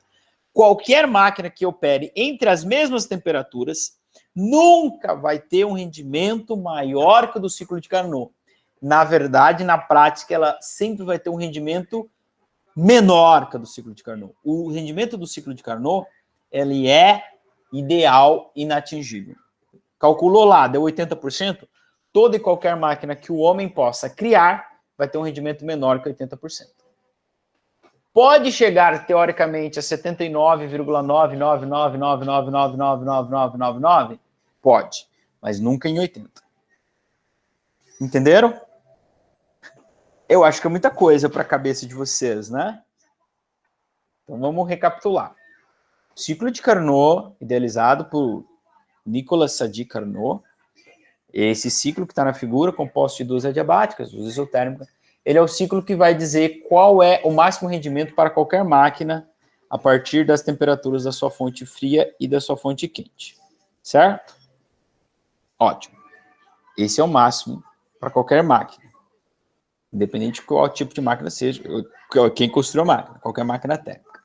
Qualquer máquina que opere entre as mesmas temperaturas, nunca vai ter um rendimento maior que o do ciclo de Carnot. Na verdade, na prática, ela sempre vai ter um rendimento menor que o do ciclo de Carnot. O rendimento do ciclo de Carnot, ele é ideal, inatingível. Calculou lá, deu 80%, toda e qualquer máquina que o homem possa criar vai ter um rendimento menor que 80%. Pode chegar, teoricamente, a 79,99999999999? Pode, mas nunca em 80%. Entenderam? Eu acho que é muita coisa para a cabeça de vocês, né? Então vamos recapitular. O ciclo de Carnot, idealizado por Nicolas Sadi Carnot, esse ciclo que está na figura, composto de duas adiabáticas, duas isotérmicas, ele é o ciclo que vai dizer qual é o máximo rendimento para qualquer máquina a partir das temperaturas da sua fonte fria e da sua fonte quente. Certo? Ótimo. Esse é o máximo para qualquer máquina. Independente de qual tipo de máquina seja, quem construiu a máquina, qualquer máquina térmica.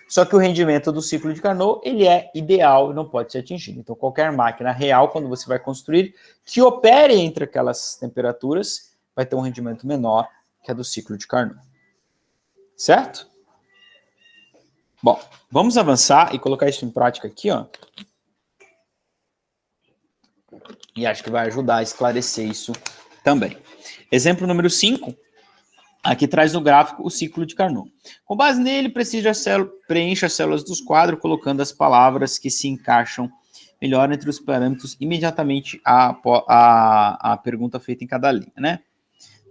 Só que o rendimento do ciclo de Carnot, ele é ideal e não pode ser atingido. Então, qualquer máquina real, quando você vai construir, que opere entre aquelas temperaturas, vai ter um rendimento menor que a do ciclo de Carnot. Certo? Bom, vamos avançar e colocar isso em prática aqui, ó. E acho que vai ajudar a esclarecer isso também. Exemplo número 5. Aqui traz no gráfico o ciclo de Carnot. Com base nele, preencha as células dos quadros, colocando as palavras que se encaixam melhor entre os parâmetros imediatamente a pergunta feita em cada linha, né?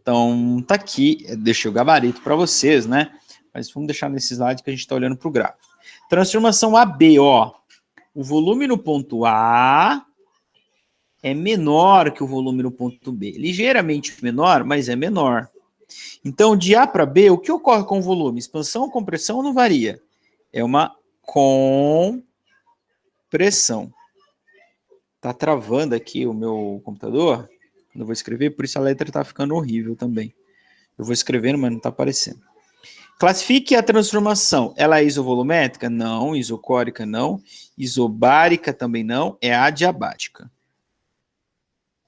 Então, tá aqui, deixei o gabarito para vocês, né? Mas vamos deixar nesse slide que a gente está olhando para o gráfico. Transformação AB, ó. O volume no ponto A é menor que o volume no ponto B. Ligeiramente menor, mas é menor. Então, de A para B, o que ocorre com o volume? Expansão ou compressão não varia. É uma compressão. Tá travando aqui o meu computador quando eu vou escrever, por isso a letra tá ficando horrível também. Eu vou escrevendo, mas não tá aparecendo. Classifique a transformação. Ela é isovolumétrica? Não. Isocórica? Não. Isobárica? Também não. É adiabática.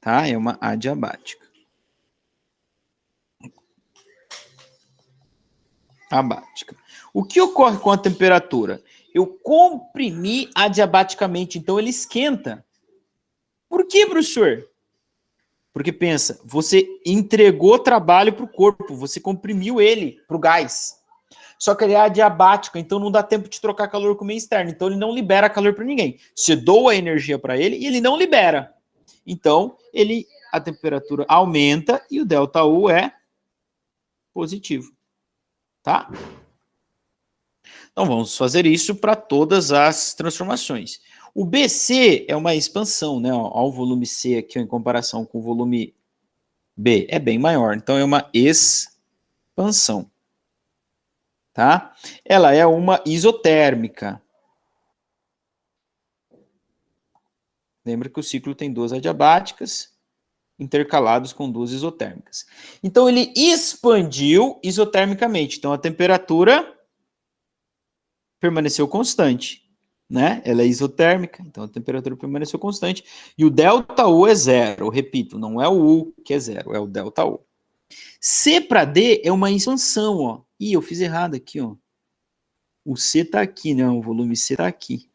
Tá? É uma adiabática. Abática. O que ocorre com a temperatura? Eu comprimi adiabaticamente, então ele esquenta. Por que, professor? Porque pensa, você entregou trabalho para o corpo, você comprimiu ele para o gás. Só que ele é adiabático, então não dá tempo de trocar calor com o meio externo. Então ele não libera calor para ninguém. Você doa energia para ele e ele não libera. Então a temperatura aumenta e o ΔU é positivo. Tá? Então vamos fazer isso para todas as transformações. O BC é uma expansão, né? Olha o volume C aqui ó, em comparação com o volume B. É bem maior, então é uma expansão. Tá? Ela é uma isotérmica. Lembra que o ciclo tem duas adiabáticas intercalados com duas isotérmicas. Então ele expandiu isotermicamente. Então a temperatura permaneceu constante, né? Ela é isotérmica, então a temperatura permaneceu constante. E o ΔU é zero. Eu repito, não é o U que é zero, é o ΔU. C para D é uma expansão, ó. Ih, eu fiz errado aqui, ó. O C tá aqui, né? O volume C tá aqui.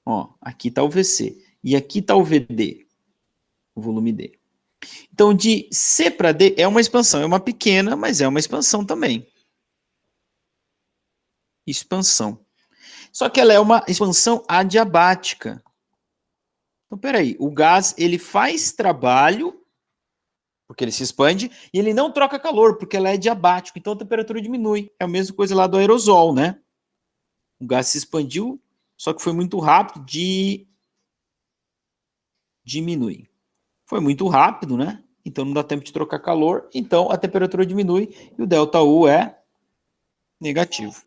Ó, aqui tá o VC. E aqui tá o VD, o volume D. Então, de C para D é uma expansão. É uma pequena, mas é uma expansão também. expansão. Só que ela é uma expansão adiabática. Então, peraí, o gás, ele faz trabalho, porque ele se expande, e ele não troca calor, porque ela é diabático, então a temperatura diminui. É a mesma coisa lá do aerosol, né? O gás se expandiu, só que foi muito rápido, diminui. Foi muito rápido, né? Então não dá tempo de trocar calor, então a temperatura diminui e o ΔU é negativo.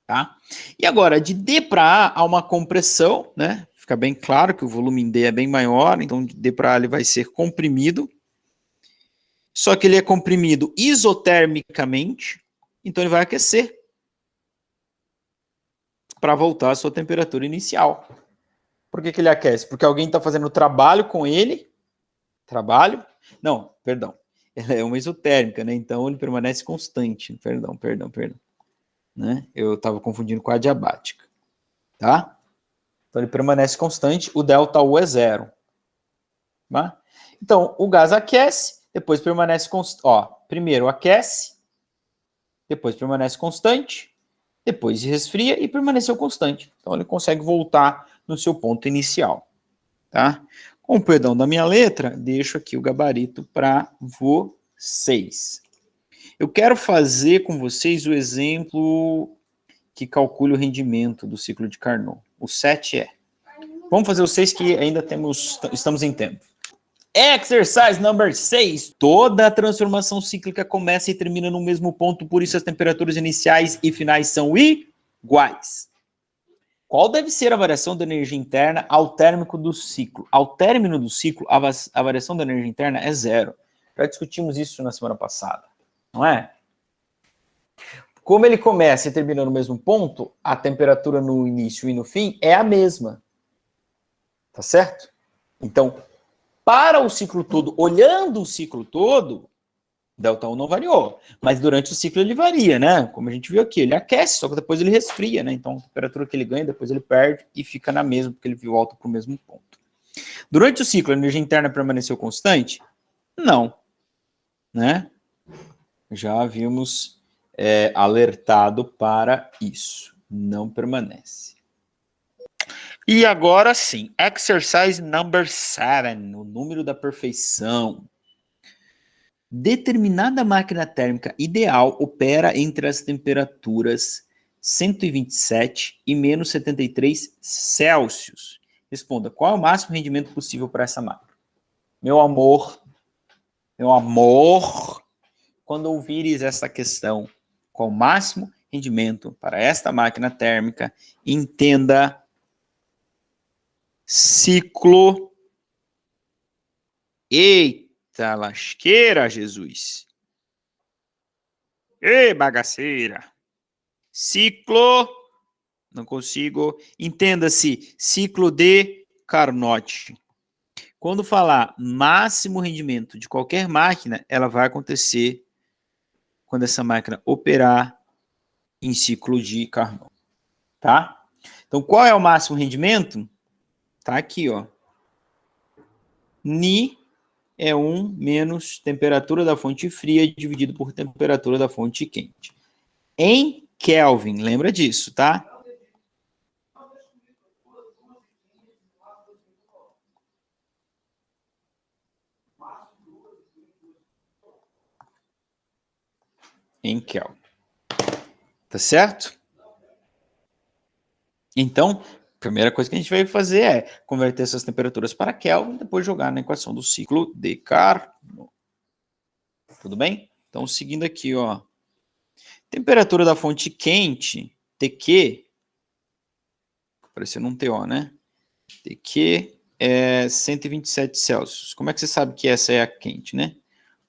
Tá? E agora, de D para A há uma compressão, né? Fica bem claro que o volume em D é bem maior, então de D para A ele vai ser comprimido. Só que ele é comprimido isotermicamente, então ele vai aquecer para voltar à sua temperatura inicial. Por que ele aquece? Porque alguém está fazendo trabalho com ele. Trabalho? Não, perdão. Ela é uma isotérmica, né? Então ele permanece constante. Perdão. Né? Eu estava confundindo com a adiabática. Tá? Então ele permanece constante, o ΔU é zero. Tá? Então o gás aquece, depois permanece constante. Ó, primeiro aquece, depois permanece constante, depois resfria e permaneceu constante. Então ele consegue voltar no seu ponto inicial. Tá? Com o perdão da minha letra, deixo aqui o gabarito para vocês. Eu quero fazer com vocês o exemplo que calcule o rendimento do ciclo de Carnot. O 7 é. Vamos fazer o 6 que ainda estamos em tempo. Exercise number 6. Toda a transformação cíclica começa e termina no mesmo ponto, por isso as temperaturas iniciais e finais são iguais. Qual deve ser a variação da energia interna ao término do ciclo? Ao término do ciclo, a variação da energia interna é zero. Já discutimos isso na semana passada, não é? Como ele começa e termina no mesmo ponto, a temperatura no início e no fim é a mesma. Tá certo? Então, para o ciclo todo, olhando o ciclo todo, ΔU não variou. Mas durante o ciclo ele varia, né? Como a gente viu aqui, ele aquece, só que depois ele resfria, né? Então a temperatura que ele ganha, depois ele perde e fica na mesma, porque ele volta para o mesmo ponto. Durante o ciclo, a energia interna permaneceu constante? Não. Né? Já havíamos alertado para isso. Não permanece. E agora sim, exercise number 7, o número da perfeição. Determinada máquina térmica ideal opera entre as temperaturas 127 e menos 73 Celsius. Responda, qual é o máximo rendimento possível para essa máquina? Meu amor, quando ouvires essa questão, qual o máximo rendimento para esta máquina térmica, entenda ciclo. Eita lasqueira, Jesus. Ei, bagaceira. Ciclo, não consigo. Entenda-se, ciclo de Carnot. Quando falar máximo rendimento de qualquer máquina, ela vai acontecer quando essa máquina operar em ciclo de Carnot. Tá? Então, qual é o máximo rendimento? Tá aqui, ó. Ni é 1 menos temperatura da fonte fria dividido por temperatura da fonte quente. Em Kelvin, lembra disso, tá? Em Kelvin. Tá certo? Então, a primeira coisa que a gente vai fazer é converter essas temperaturas para Kelvin e depois jogar na equação do ciclo de Carnot. Tudo bem? Então, seguindo aqui, ó. Temperatura da fonte quente, TQ, aparecendo um TO, né? TQ é 127 Celsius. Como é que você sabe que essa é a quente, né?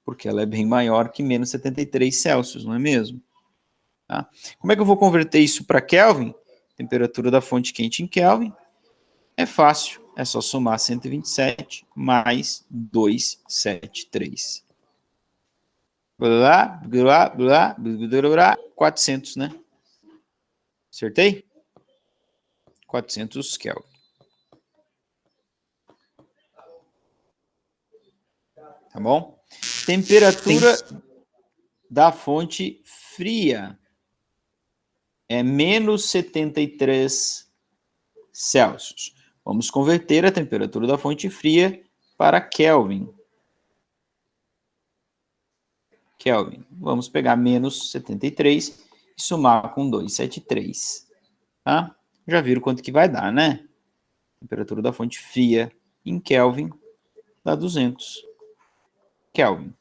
Porque ela é bem maior que menos 73 Celsius, não é mesmo? Tá? Como é que eu vou converter isso para Kelvin? Temperatura da fonte quente em Kelvin. É fácil, é só somar 127 mais 273. Blá, blá, blá, blá, blá, 400, né? Acertei? 400 Kelvin. Tá bom? Temperatura da fonte fria. é menos 73 Celsius. Vamos converter a temperatura da fonte fria para Kelvin. Kelvin. Vamos pegar menos 73 e somar com 273. Tá? Já viram quanto que vai dar, né? Temperatura da fonte fria em Kelvin dá 200 Kelvin.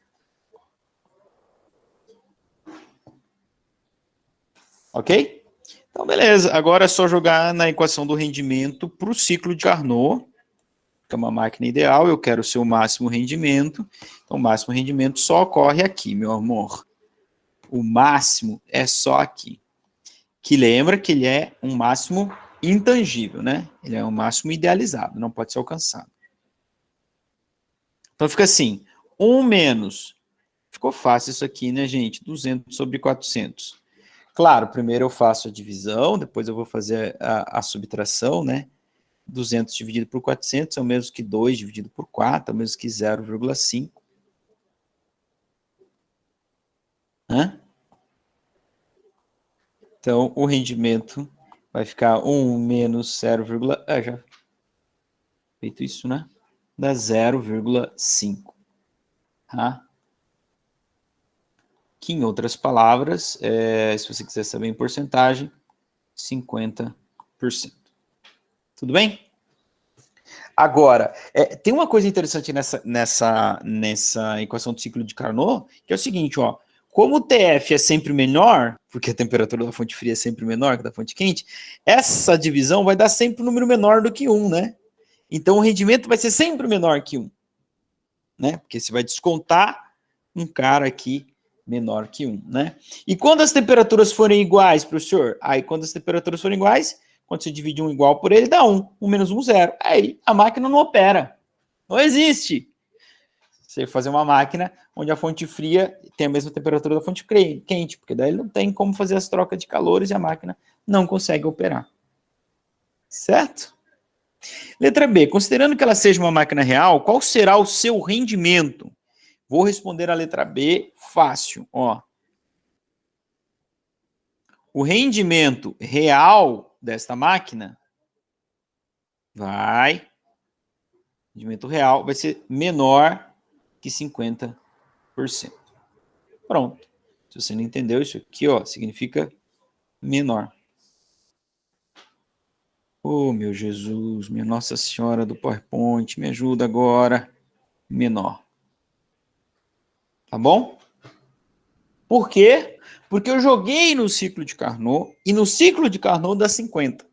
Ok? Então, beleza. Agora é só jogar na equação do rendimento para o ciclo de Carnot, que é uma máquina ideal. Eu quero o seu máximo rendimento. Então, o máximo rendimento só ocorre aqui, meu amor. O máximo é só aqui. Que lembra que ele é um máximo intangível, né? Ele é um máximo idealizado, não pode ser alcançado. Então, fica assim. 1 menos. Ficou fácil isso aqui, né, gente? 200 sobre 400. Claro, primeiro eu faço a divisão, depois eu vou fazer a subtração, né? 200 dividido por 400 é o mesmo que 2 dividido por 4, é o mesmo que 0,5. Então, o rendimento vai ficar 1 menos 0, já feito isso, né? Dá 0,5. Tá? Que, em outras palavras, se você quiser saber em porcentagem, 50%. Tudo bem? Agora, tem uma coisa interessante nessa equação do ciclo de Carnot, que é o seguinte, ó, como o TF é sempre menor, porque a temperatura da fonte fria é sempre menor que da fonte quente, essa divisão vai dar sempre um número menor do que 1, né? Então, o rendimento vai ser sempre menor que 1, né? Porque você vai descontar um cara aqui menor que 1, né? E quando as temperaturas forem iguais, professor? Aí, quando as temperaturas forem iguais, quando você divide um igual por ele, dá 1. 1 menos 1, 0. Aí, a máquina não opera. Não existe. Você fazer uma máquina onde a fonte fria tem a mesma temperatura da fonte quente, porque daí não tem como fazer as trocas de calores e a máquina não consegue operar. Certo? Letra B. Considerando que ela seja uma máquina real, qual será o seu rendimento? Vou responder a letra B fácil, ó. O rendimento real desta máquina rendimento real vai ser menor que 50%. Pronto. Se você não entendeu, isso aqui, ó, significa menor. Oh, meu Jesus, minha Nossa Senhora do PowerPoint, me ajuda agora. Menor. Tá bom? Por quê? Porque eu joguei no ciclo de Carnot e no ciclo de Carnot dá 50.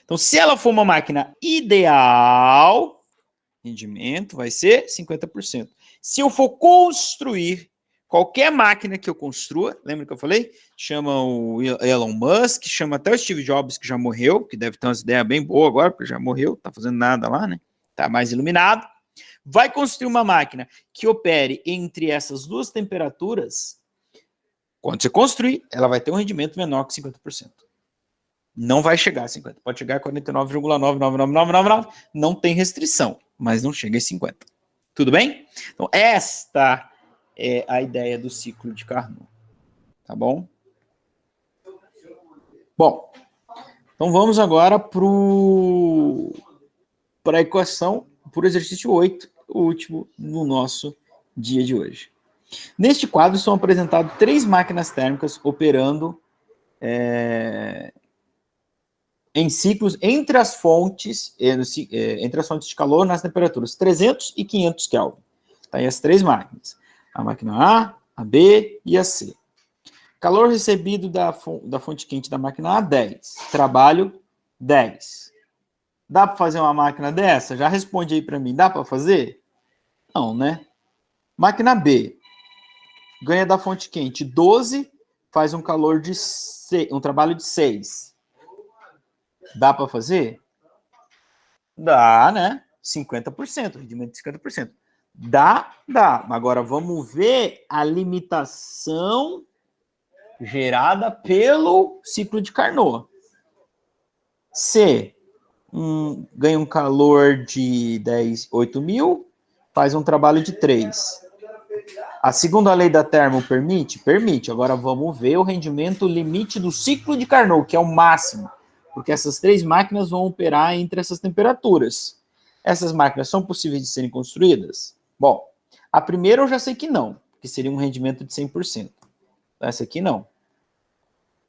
Então, se ela for uma máquina ideal, rendimento vai ser 50%. Se eu for construir qualquer máquina que eu construa, lembra que eu falei? Chama o Elon Musk, chama até o Steve Jobs, que já morreu, que deve ter umas ideias bem boas agora, porque já morreu, tá fazendo nada lá, né? Tá mais iluminado. Vai construir uma máquina que opere entre essas duas temperaturas. Quando você construir, ela vai ter um rendimento menor que 50%. Não vai chegar a 50%. Pode chegar a 49,999999, não tem restrição, mas não chega a 50%. Tudo bem? Então, esta é a ideia do ciclo de Carnot. Tá bom? Bom, então vamos agora para a equação, para o exercício 8, o último no nosso dia de hoje. Neste quadro são apresentadas 3 máquinas térmicas operando em ciclos entre as fontes de calor nas temperaturas 300 e 500 Kelvin. Tá aí as 3 máquinas. A máquina A B e a C. Calor recebido da fonte quente da máquina A, 10. Trabalho, 10. Dá para fazer uma máquina dessa? Já responde aí para mim. Dá para fazer? Não, né? Máquina B. Ganha da fonte quente 12, faz um trabalho de 6. Dá para fazer? Dá, né? 50%, rendimento de 50%. Dá. Agora vamos ver a limitação gerada pelo ciclo de Carnot. C ganha um calor de 8 mil, faz um trabalho de 3. A segunda lei da termo permite? Permite. Agora vamos ver o rendimento limite do ciclo de Carnot, que é o máximo. Porque essas três máquinas vão operar entre essas temperaturas. Essas máquinas são possíveis de serem construídas? Bom, a primeira eu já sei que não, que seria um rendimento de 100%. Essa aqui não.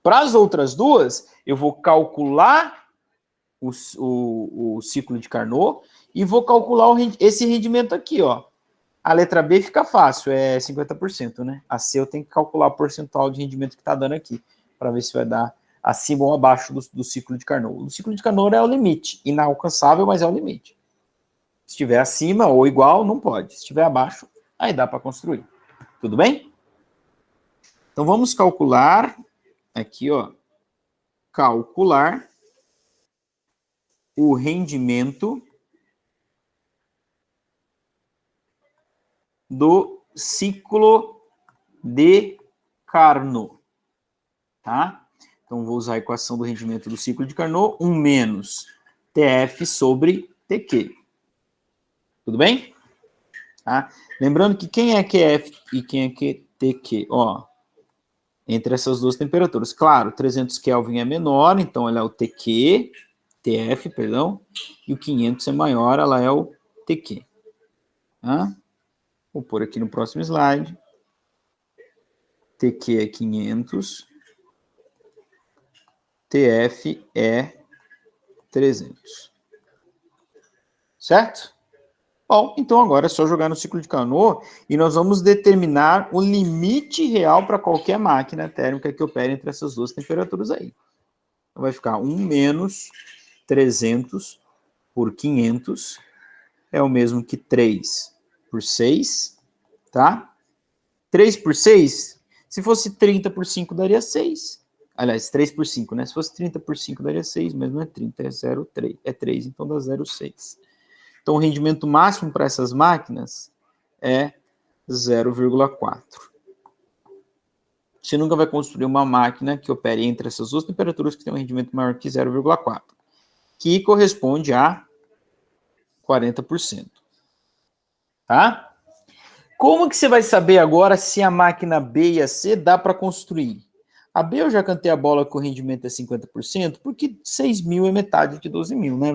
Para as outras duas, eu vou calcular o ciclo de Carnot e vou calcular esse rendimento aqui, ó. A letra B fica fácil, é 50%, né? A C eu tenho que calcular o percentual de rendimento que está dando aqui, para ver se vai dar acima ou abaixo do ciclo de Carnot. O ciclo de Carnot é o limite, inalcançável, mas é o limite. Se estiver acima ou igual, não pode. Se estiver abaixo, aí dá para construir. Tudo bem? Então vamos calcular aqui, ó. Calcular o rendimento do ciclo de Carnot, tá? Então, vou usar a equação do rendimento do ciclo de Carnot, 1 menos TF sobre TQ. Tudo bem? Tá? Lembrando que quem é QF e quem é TQ? Ó, entre essas duas temperaturas. Claro, 300 Kelvin é menor, então ela é o TF, perdão, e o 500 é maior, ela é o TQ. Tá? Vou pôr aqui no próximo slide. TQ é 500, TF é 300. Certo? Bom, então agora é só jogar no ciclo de Carnot e nós vamos determinar o limite real para qualquer máquina térmica que opere entre essas duas temperaturas aí. Então vai ficar 1 menos 300 por 500 é o mesmo que 3 por 6, tá? 3 por 6, se fosse 30 por 5 daria 6. Aliás, 3 por 5, né? Se fosse 30 por 5 daria 6, mas não é 30, é 0,3. É 3, então dá 0,6. Então, o rendimento máximo para essas máquinas é 0,4. Você nunca vai construir uma máquina que opere entre essas duas temperaturas que tem um rendimento maior que 0,4, que corresponde a 40%. Tá? Como que você vai saber agora se a máquina B e a C dá para construir? A B eu já cantei a bola que o rendimento é 50%, porque 6 mil é metade de 12 mil, né?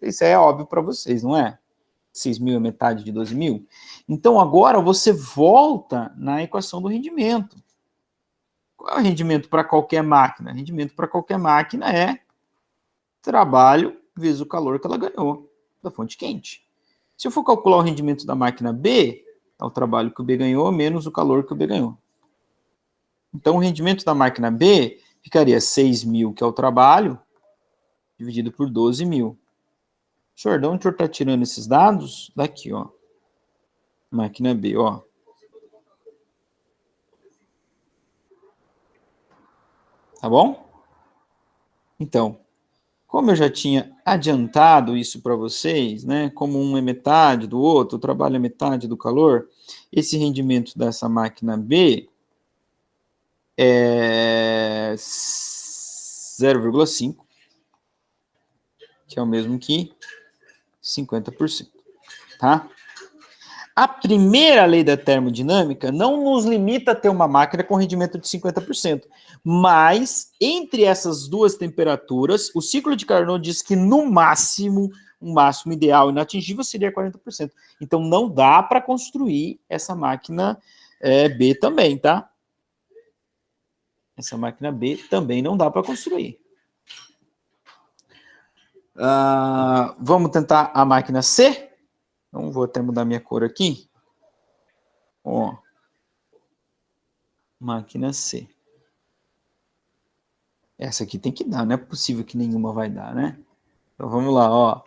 Isso é óbvio para vocês, não é? 6 mil é metade de 12 mil. Então, agora você volta na equação do rendimento. Qual é o rendimento para qualquer máquina? Rendimento para qualquer máquina é trabalho vezes o calor que ela ganhou da fonte quente. Se eu for calcular o rendimento da máquina B, é o trabalho que o B ganhou menos o calor que o B ganhou. Então, o rendimento da máquina B ficaria 6 mil, que é o trabalho, dividido por 12 mil. Senhor, de onde o senhor está tirando esses dados? Daqui, ó. Máquina B, ó. Tá bom? Então, como eu já tinha adiantado isso para vocês, né? Como um é metade do outro, o trabalho é metade do calor, esse rendimento dessa máquina B é 0,5, que é o mesmo que 50%, tá? A primeira lei da termodinâmica não nos limita a ter uma máquina com rendimento de 50%, mas entre essas duas temperaturas, o ciclo de Carnot diz que no máximo, um máximo ideal inatingível seria 40%. Então não dá para construir essa máquina B também, tá? Essa máquina B também não dá para construir. Vamos tentar a máquina C? Então, vou até mudar minha cor aqui. Ó, máquina C. Essa aqui tem que dar, não é possível que nenhuma vai dar, né? Então, vamos lá, ó.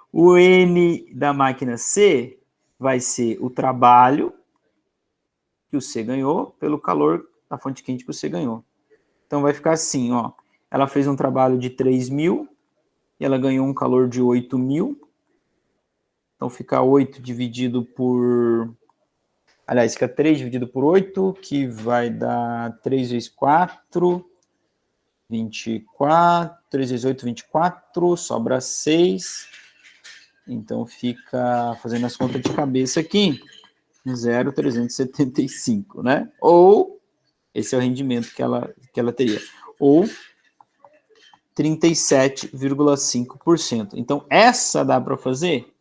O N da máquina C vai ser o trabalho que o C ganhou pelo calor da fonte quente que o C ganhou. Então, vai ficar assim, ó. Ela fez um trabalho de 3 mil e ela ganhou um calor de 8 mil. Então, fica 8 dividido por... Aliás, fica 3 dividido por 8, que vai dar 3 vezes 4, 24, 3 vezes 8, 24, sobra 6. Então, fica, fazendo as contas de cabeça aqui, 0,375, né? Ou, esse é o rendimento que ela teria. Ou 37,5%. Então, essa dá para fazer?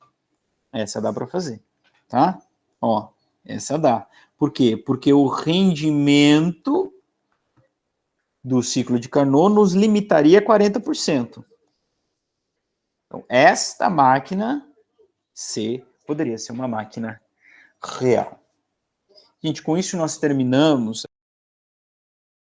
Essa dá para fazer, tá? Ó, essa dá. Por quê? Porque o rendimento do ciclo de Carnot nos limitaria a 40%. Então, esta máquina C poderia ser uma máquina real. Gente, com isso nós terminamos